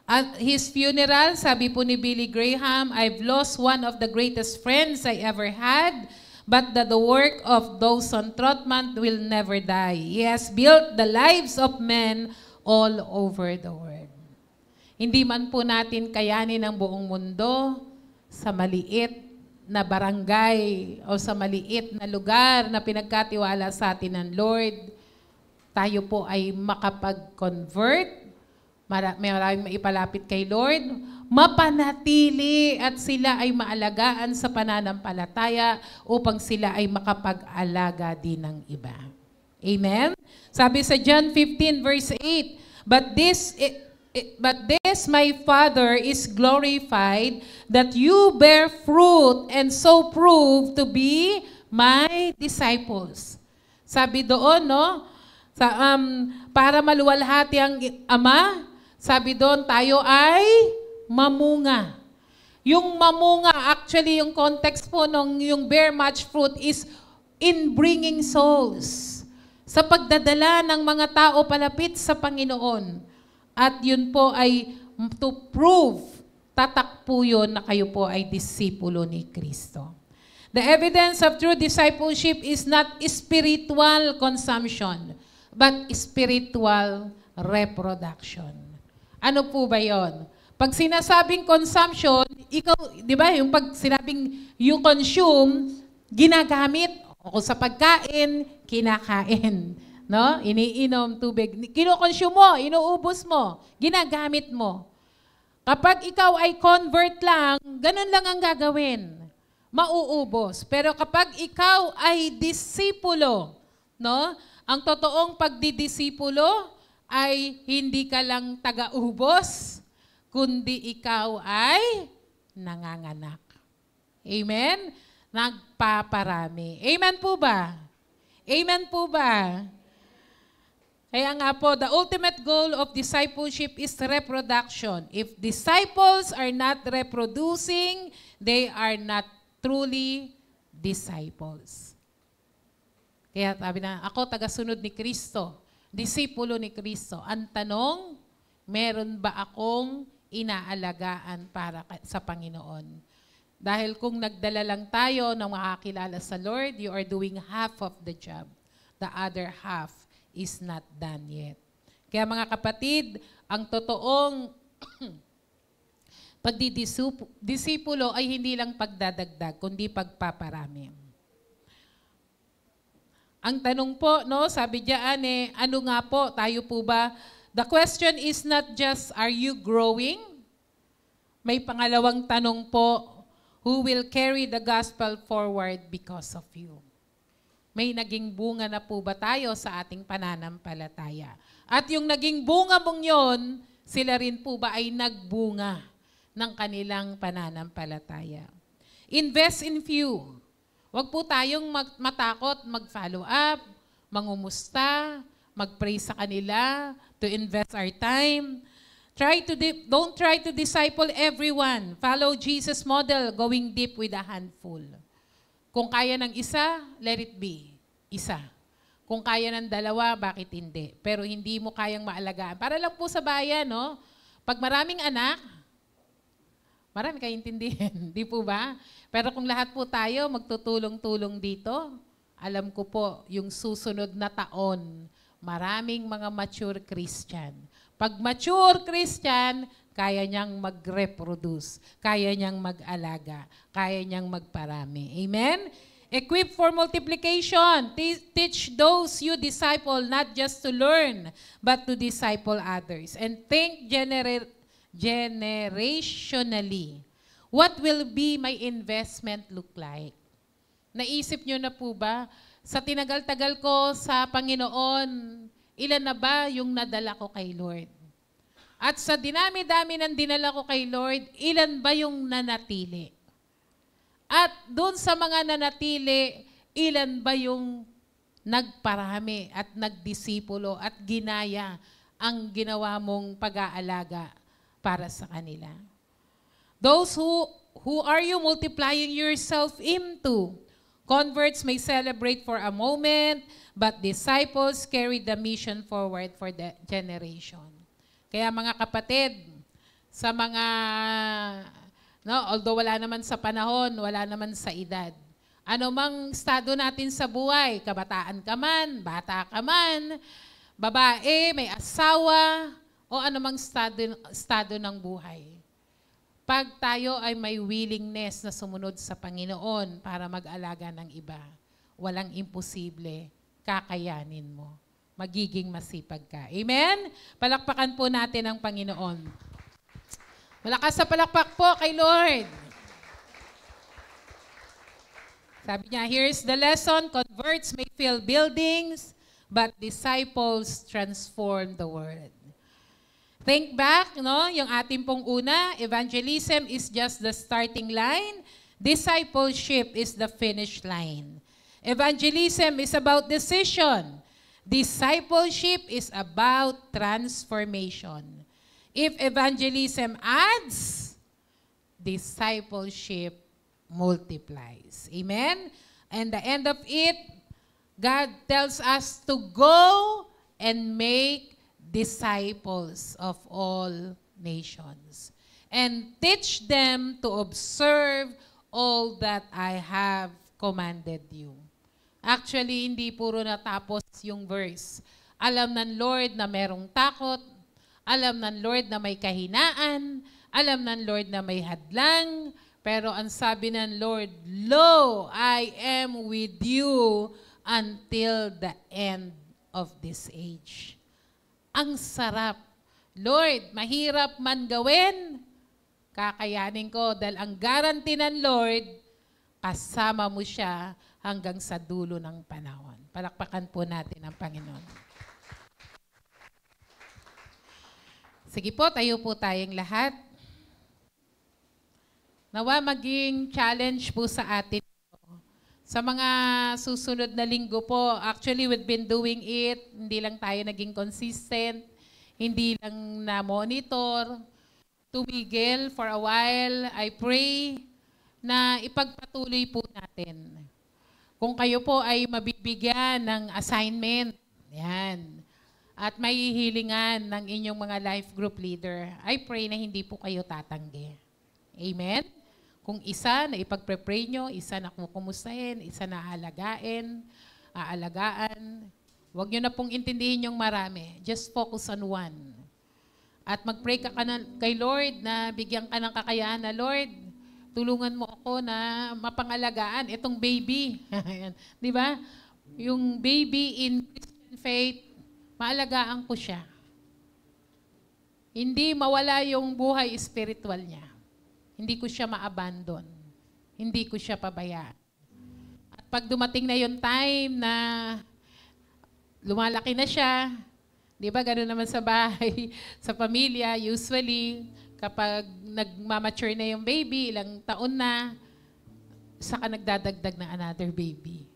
At his funeral, sabi po ni Billy Graham, I've lost one of the greatest friends I ever had, but that the work of Dawson Trotman will never die. He has built the lives of men all over the world. Hindi man po natin kayanin ang buong mundo, sa maliit na barangay o sa maliit na lugar na pinagkatiwala sa atin ng Lord, tayo po ay makapag-convert, maraming maipalapit kay Lord, mapanatili at sila ay maalagaan sa pananampalataya upang sila ay makapag-alaga din ng iba. Amen? Sabi sa John 15 verse 8, But this my Father is glorified, that you bear fruit and so prove to be my disciples. Sabi doon, no? Para maluwalhati ang Ama, sabi doon, tayo ay mamunga. Yung mamunga, actually, yung context po nung yung bear much fruit is in bringing souls. Sa pagdadala ng mga tao palapit sa Panginoon. At yun po ay to prove, tatak po yun na kayo po ay disipulo ni Kristo. The evidence of true discipleship is not spiritual consumption, but spiritual reproduction. Ano po ba yon? Pag sinasabing consumption, ikaw, di ba, yung pag sinabing you consume, ginagamit. O sa pagkain, kinakain. No? Iniinom tubig. Kino-consume mo, inuubos mo, ginagamit mo. Kapag ikaw ay convert lang, ganun lang ang gagawin. Mauubos. Pero kapag ikaw ay disipulo, no? Ang totoong pagdidisipulo ay hindi ka lang taga-ubos, kundi ikaw ay nanganganak. Amen? Nagpaparami. Amen po ba? Amen po ba? Kaya nga po, the ultimate goal of discipleship is reproduction. If disciples are not reproducing, they are not truly disciples. Kaya sabi na, ako tagasunod ni Kristo, disipulo ni Kristo. Ang tanong, meron ba akong inaalagaan para sa Panginoon? Dahil kung nagdala lang tayo ng makakilala sa Lord, you are doing half of the job. The other half is not done yet. Kaya mga kapatid, ang totoong pagdidisipulo ay hindi lang pagdadagdag, kundi pagpaparami. Ang tanong po, no, sabi diyan ano nga po, tayo po ba? The question is not just, are you growing? May pangalawang tanong po, who will carry the gospel forward because of you? May naging bunga na po ba tayo sa ating pananampalataya? At yung naging bunga mong yon, sila rin po ba ay nagbunga ng kanilang pananampalataya? Invest in few. Huwag po tayong matakot, mag-follow up, mangumusta, mag-pray sa kanila, to invest our time. Don't try to disciple everyone. Follow Jesus' model, going deep with a handful. Kung kaya ng isa, let it be. Isa. Kung kaya ng dalawa, bakit hindi? Pero hindi mo kayang maalagaan. Para lang po sa bayan, no? Pag maraming anak, marami kayong intindihin, di po ba? Pero kung lahat po tayo magtutulong-tulong dito, alam ko po, yung susunod na taon, maraming mga mature Christian. Pag mature Christian, kaya niyang mag-reproduce, kaya niyang mag-alaga, kaya niyang magparami. Amen? Equip for multiplication. Teach those you disciple not just to learn, but to disciple others. And think generationally. What will be my investment look like? Naisip niyo na po ba, sa tinagal-tagal ko sa Panginoon, ilan na ba yung nadala ko kay Lord? At sa dinami-dami ng dinala ko kay Lord, ilan ba yung nanatili? At doon sa mga nanatili, ilan ba yung nagparami at nagdisipulo at ginaya ang ginawa mong pag-aalaga para sa kanila? Those who are you multiplying yourself into? Converts may celebrate for a moment, but disciples carry the mission forward for the generation. Kaya mga kapatid, sa mga, although wala naman sa panahon, wala naman sa edad, ano mang estado natin sa buhay, kabataan ka man, bata ka man, babae, may asawa, o anumang estado ng buhay. Pag tayo ay may willingness na sumunod sa Panginoon para mag-alaga ng iba, walang imposible, kakayanin mo. Magiging masipag ka. Amen? Palakpakan po natin ang Panginoon. Malakas sa palakpak po kay Lord. Sabi niya, here's the lesson, converts may fill buildings, but disciples transform the world. Think back, yung ating pong una, evangelism is just the starting line. Discipleship is the finish line. Evangelism is about decision. Discipleship is about transformation. If evangelism adds, discipleship multiplies. Amen? And the end of it, God tells us to go and make disciples of all nations, and teach them to observe all that I have commanded you. Actually, hindi puro natapos yung verse. Alam ng Lord na merong takot, alam ng Lord na may kahinaan, alam ng Lord na may hadlang, pero ang sabi ng Lord, Lo, I am with you until the end of this age. Ang sarap. Lord, mahirap man gawin, kakayanin ko dahil ang guarantee ng Lord, kasama mo siya hanggang sa dulo ng panahon. Palakpakan po natin ang Panginoon. Sige po, tayo po tayong lahat. Nawa maging challenge po sa atin. Sa mga susunod na linggo po, actually we've been doing it, hindi lang tayo naging consistent, hindi lang na-monitor, tumigil for a while. I pray na ipagpatuloy po natin. Kung kayo po ay mabibigyan ng assignment, yan, at may hihilingan ng inyong mga life group leader, I pray na hindi po kayo tatanggi. Amen? Kung isa na ipagpre-pray nyo, isa na kumustahin, isa na aalagaan, huwag nyo na pong intindihin yung marami. Just focus on one. At mag-pray ka kay Lord na bigyan ka ng kakayahan na, Lord, tulungan mo ako na mapangalagaan itong baby. Di ba? Yung baby in Christian faith, maalagaan ko siya. Hindi mawala yung buhay spiritual niya. Hindi ko siya ma-abandon. Hindi ko siya pabayaan. At pag dumating na yung time na lumalaki na siya, di ba gano'n naman sa bahay, sa pamilya, usually, kapag nagmamature na yung baby, ilang taon na, saka nagdadagdag na another baby.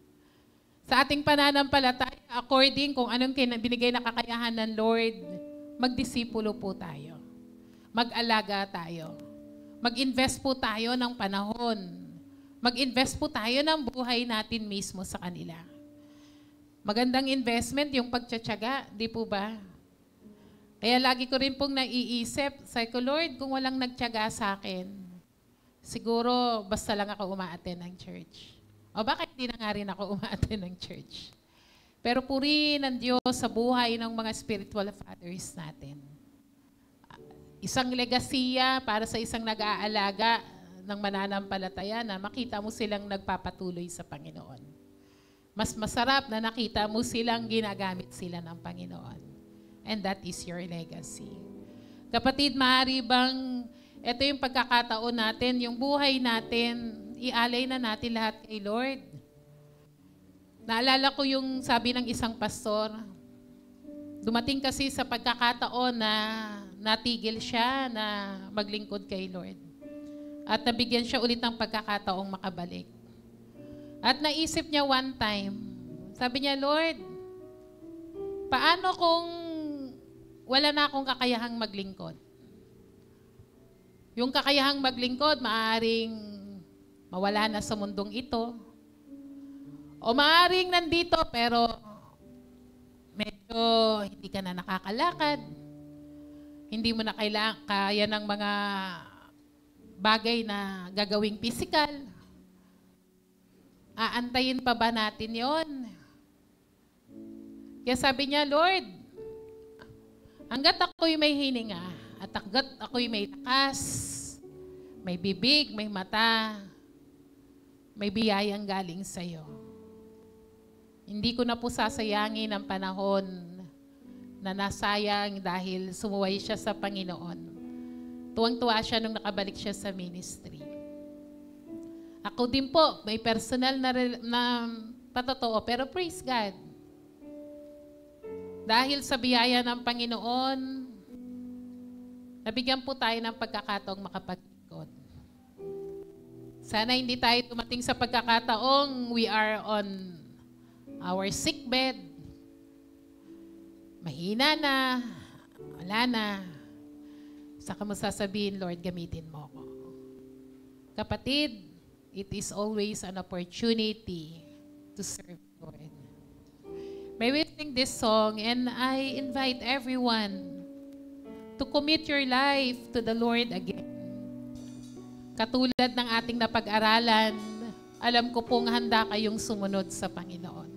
Sa ating pananampalataya, according kung anong binigay na kakayahan ng Lord, magdisipulo po tayo. Mag-alaga tayo. Mag-invest po tayo ng panahon. Mag-invest po tayo ng buhay natin mismo sa kanila. Magandang investment yung pagtsatsaga, di po ba? Kaya lagi ko rin pong naiisip, sabi ko, Lord, kung walang nagtyaga sa akin, siguro basta lang ako umaattend ng church. O bakit hindi na nga rin ako umaattend ng church? Pero purihin ng Diyos sa buhay ng mga spiritual fathers natin. Isang legasiya para sa isang nag-aalaga ng mananampalataya na makita mo silang nagpapatuloy sa Panginoon. Mas masarap na nakita mo silang ginagamit sila ng Panginoon. And that is your legacy. Kapatid, maaari bang ito yung pagkakataon natin, yung buhay natin, ialay na natin lahat kay Lord. Naalala ko yung sabi ng isang pastor, dumating kasi sa pagkakataon na natigil siya na maglingkod kay Lord. At nabigyan siya ulit ng pagkakataong makabalik. At naisip niya one time, sabi niya, Lord, paano kung wala na akong kakayahang maglingkod? Yung kakayahang maglingkod, maaaring mawala na sa mundong ito. O maaaring nandito pero medyo hindi ka na nakakalakad. Hindi mo na kaya ng mga bagay na gagawing physical. Aantayin pa ba natin yon? Kaya sabi niya, Lord, hanggat ako'y may hininga at hanggat ako'y may lakas, may bibig, may mata, may biyayang galing sa iyo. Hindi ko na po sasayangin ang panahon na nasayang dahil sumuway siya sa Panginoon. Tuwang-tuwa siya nung nakabalik siya sa ministry. Ako din po, may personal na patotoo, pero praise God. Dahil sa biyaya ng Panginoon, nabigyan po tayo ng pagkakataong makapaglingkod. Sana hindi tayo dumating sa pagkakataong we are on our sick bed. Mahina na, wala na. Saka mo sasabihin, Lord, gamitin mo ako. Kapatid, it is always an opportunity to serve Lord. May we sing this song and I invite everyone to commit your life to the Lord again. Katulad ng ating napag-aralan, alam ko pong handa kayong sumunod sa Panginoon.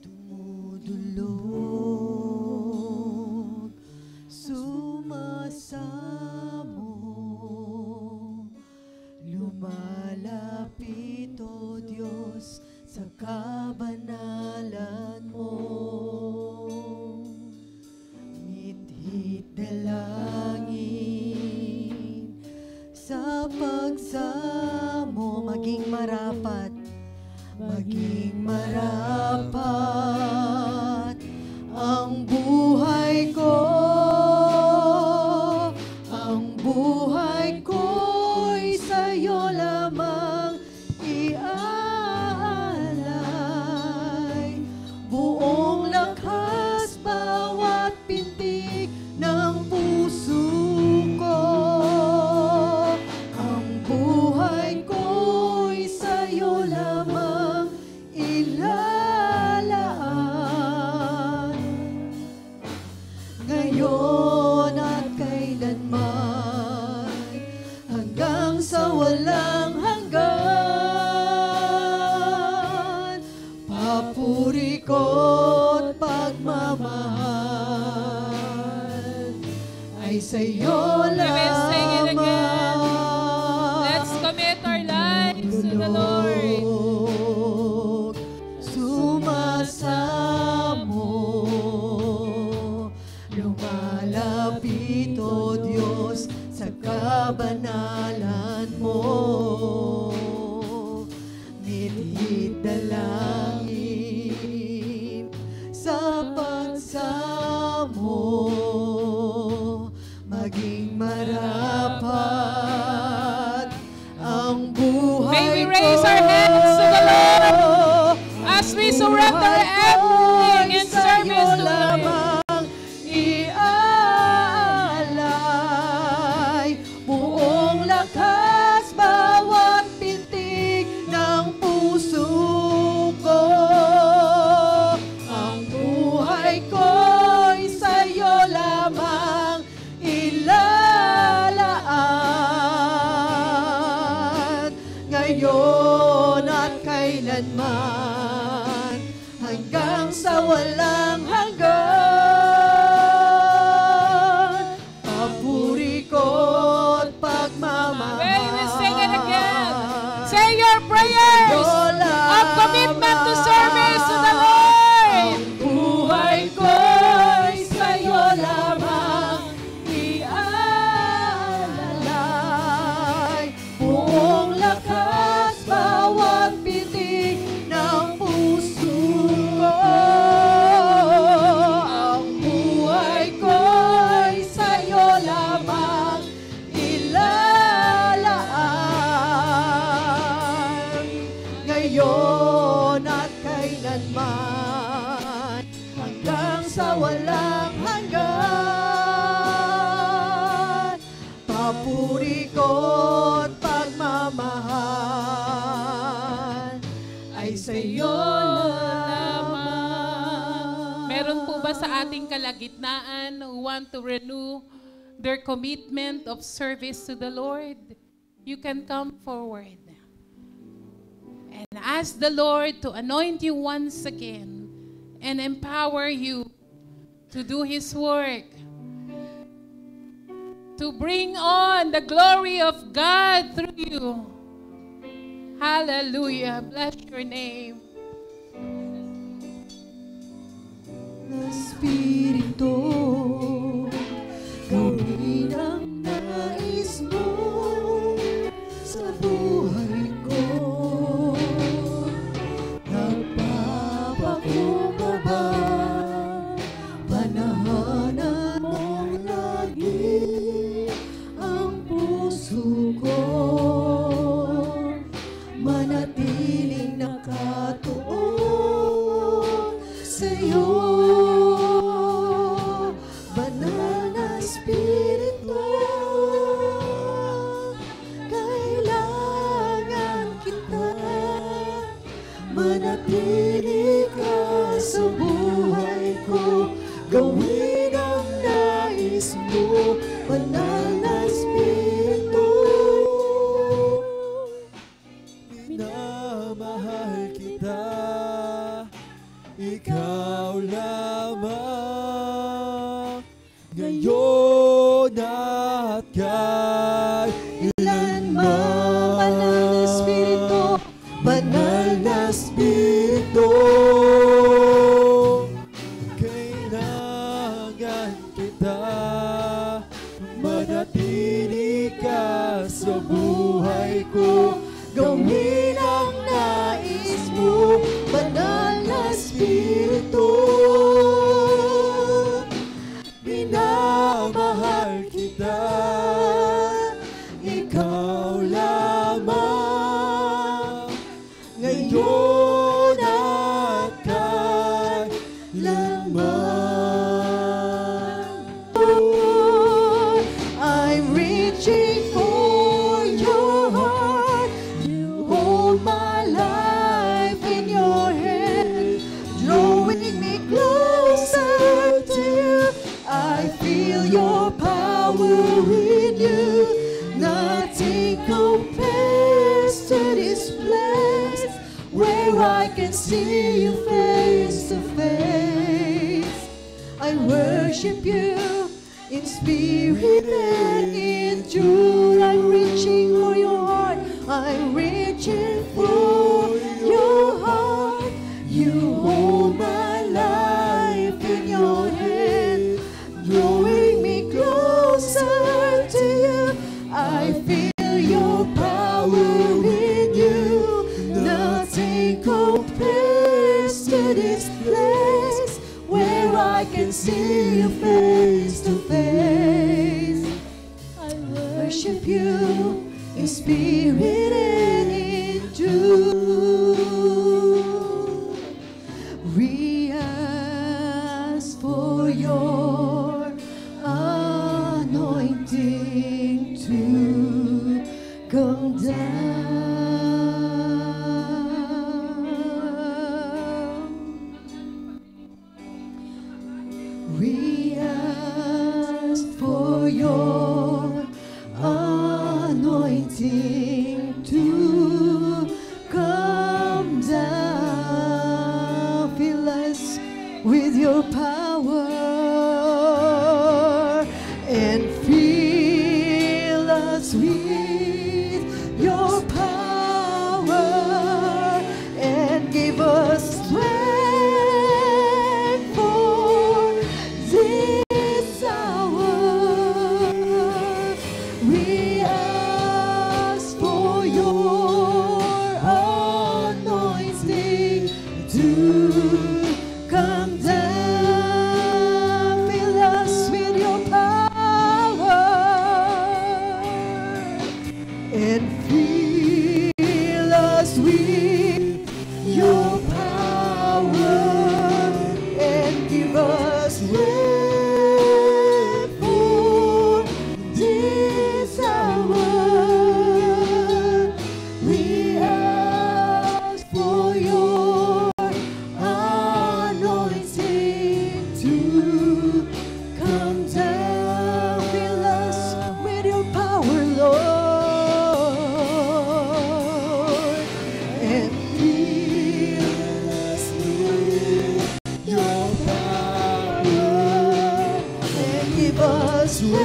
Dumudulog, sumasamo, lumalapit, O Diyos, sa kabanalan mo. Mithit dalangin sa pagsamo, maging marapat, ang buhay ko, ang buhay ko'y sa'yo lamang iaalay. Buong lakas, bawat pintig ng puso ko, ang buhay ko'y sa'yo lamang ilalaan. Ngayon at kailanman, hanggang sa walang hanggan, papuri ko't pagmamahal ay sa'yo lamang. Let's commit our lives to the Lord. Sumasamo, lumalapit, O Diyos, sa kabanalan mo. Mithit dalangin sa pagsamo, maging marapat ang buhay ko. May we raise our hands to the Lord as we surrender everything in service to you. lamang iaalay, buong lakas, bawat pintig ng puso ko. Ang buhay ko'y sa'yo lamang ilalaan, ngayon at kailanman, hanggang sa walang hanggan. Papuri ko't pagmamahal. Well, we sing it again. Say your prayers of commitment to service to the Lord. Buhay ko'y sa'yo lamang ialalay, buong lakas, bawat pitik ng puso ko. Ang buhay ko'y sa'yo lamang ilalaan, ngayon at kailanman, hanggang sa walang hanggan. Papuri ko't pagmamahal ay sa'yo lamang. Meron po ba sa ating kalagitnaan who want to renew their commitment of service to the Lord? You can come forward and ask the Lord to anoint you once again and empower you to do His work, to bring on the glory of God through you. Hallelujah. Bless your name. Espiritu, gawin ang nais mo sa buhay ko. Nagpapakumbaba, panahanan mong lagi ang puso ko. Manatiling nakatuon sa'yo. Banal na Espiritu, kailangan kita. Manatili ka sa buhay ko, gawin ang nais mo. Banal na Espiritu, minamahal kita, ikaw lamang, ngayon at kailanman. Banal na Espiritu, banal na Espiritu, kailangan kita. Manatili ka sa buhay ko, gawin ang nais mo. Banal na Espiritu, minamahal kita, ikaw lamang, ngayon at kailanman. I'm reaching for your heart. You hold my life in your hand, drawing me closer to you. I feel your power in you. Nothing compares to this place where I can see you face to face. I worship you in spirit and in truth. I'm reaching for your heart. I'm reaching for your heart. You hold my life in your hand, drawing me closer to you. I feel your power in you. Nothing compares to this place where I can see you face to face. I worship you in spirit and in truth. your power and fill us with your power and give us strength for this hour. We ask for your anointing to come down, fill us with your power and fill us with your power and give us strength for this hour. We ask for your anointing to come down, fill us with your power, Lord, and fill us with your power and give us strength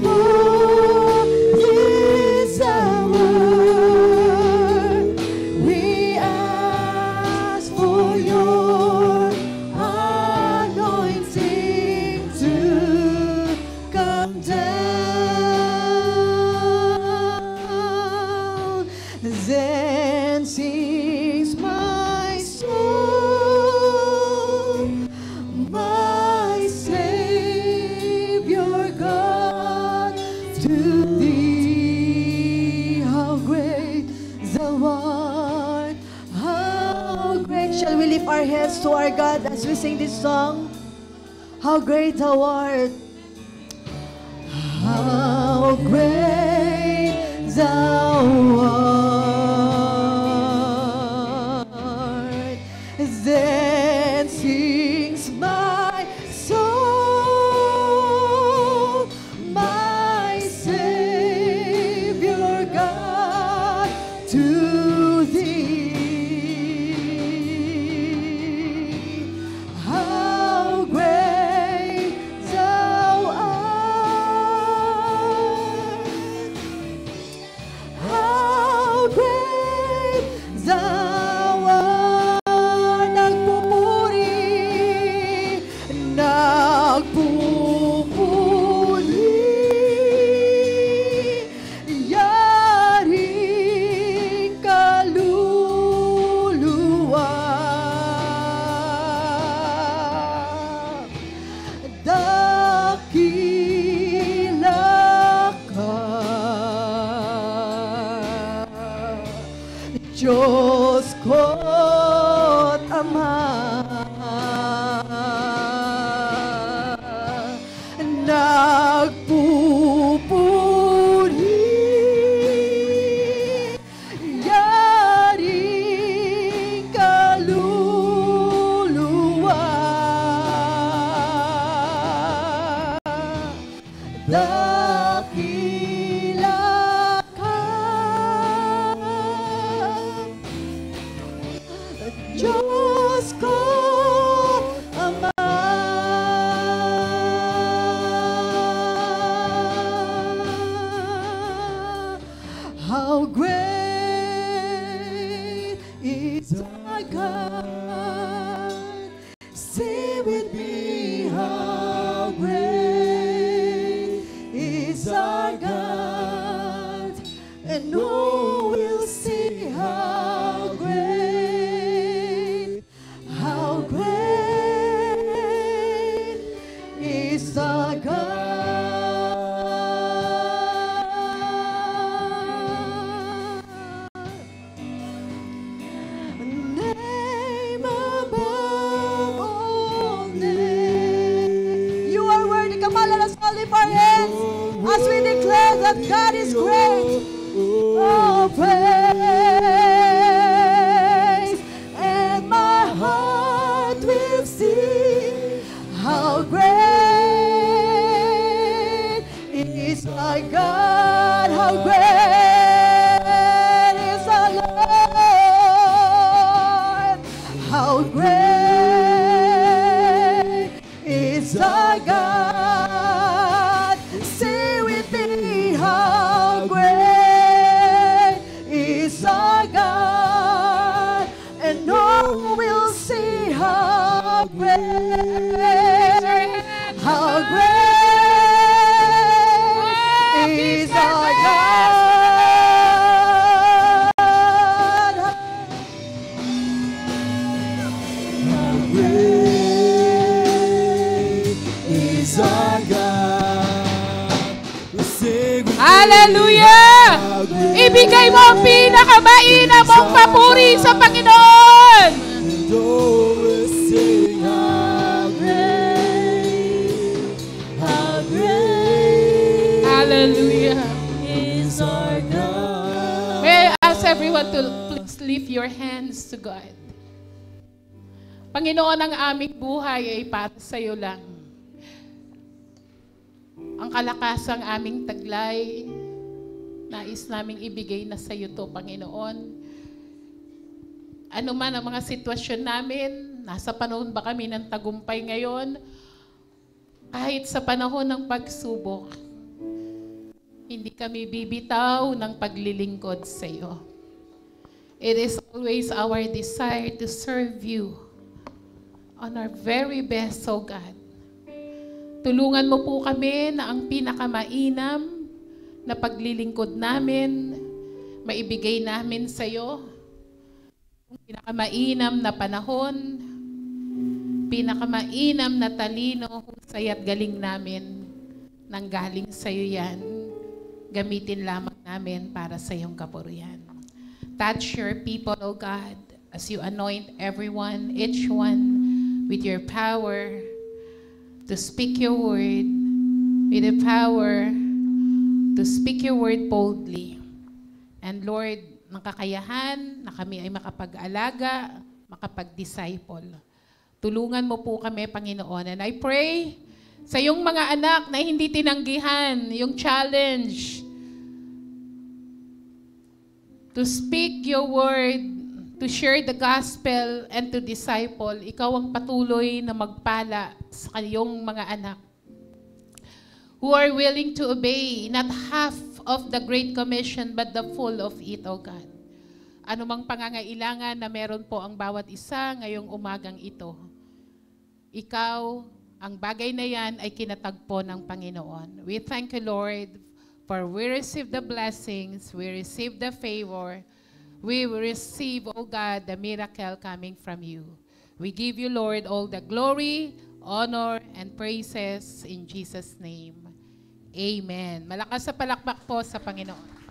for this hour. We ask for your anointing to come down. Then sings my soul, my Savior God, to thee. How great thou art, how great. Shall we lift our hands to our God as we sing this song? How great thou art, how great thou art. Then sings my soul, my Savior God, to thee. How great thou art, how great thou art. Nagpupuri, nagpupuri, yaring kaluluwa. Dakila ka, Diyos ko't Ama. Nagpupuri, yaring kaluluwa. Dakila ka, Diyos ko, Ama. How great is our God. Say with me, how great is our God. And who will see how great is our God. Name above all names. You are worthy. Come on, let us all lift our hands as we declare that God is great. Oh, praise, and my heart will sing how great is our God, how great is our Lord, how great Hallelujah! Ibigay mo ang pinakamainam mong papuri sa Panginoon. Hallelujah. May I ask everyone to please lift your hands to God. Panginoon, ang aming buhay ay para sa iyo lang. Ang kalakasang aming taglay, nais naming ibigay na sa iyo to, Panginoon. Ano man ang mga sitwasyon namin, nasa panahon ba kami ng tagumpay ngayon, kahit sa panahon ng pagsubok, hindi kami bibitaw ng paglilingkod sa iyo. It is always our desire to serve you on our very best, O God. Tulungan mo po kami na ang pinakamainam na paglilingkod namin, maibigay namin sa iyo. Ang pinakamainam na panahon, pinakamainam na talino, husay at galing namin, nanggaling sa iyo yan. Gamitin lamang namin para sa iyong kapurihan. Touch your people, O God, as you anoint everyone, each one, with your power to speak your word, with the power to speak your word boldly. And Lord, ng kakayahan na kami ay makapag-alaga, makapag-disciple. Tulungan mo po kami, Panginoon. And I pray sa iyong mga anak na hindi tinanggihan yung challenge to speak your word, to share the gospel, and to disciple. Ikaw ang patuloy na magpala sa iyong mga anak who are willing to obey not half of the Great Commission but the full of it, O God. Ano mang pangangailangan na meron po ang bawat isa ngayong umagang ito, ikaw, ang bagay na yan ay kinatagpo ng Panginoon. We thank you, Lord, for we receive the blessings, we receive the favor, we will receive, O God, the miracle coming from you. We give you, Lord, all the glory, honor, and praises in Jesus' name. Amen. Malakas sa palakpak po sa Panginoon.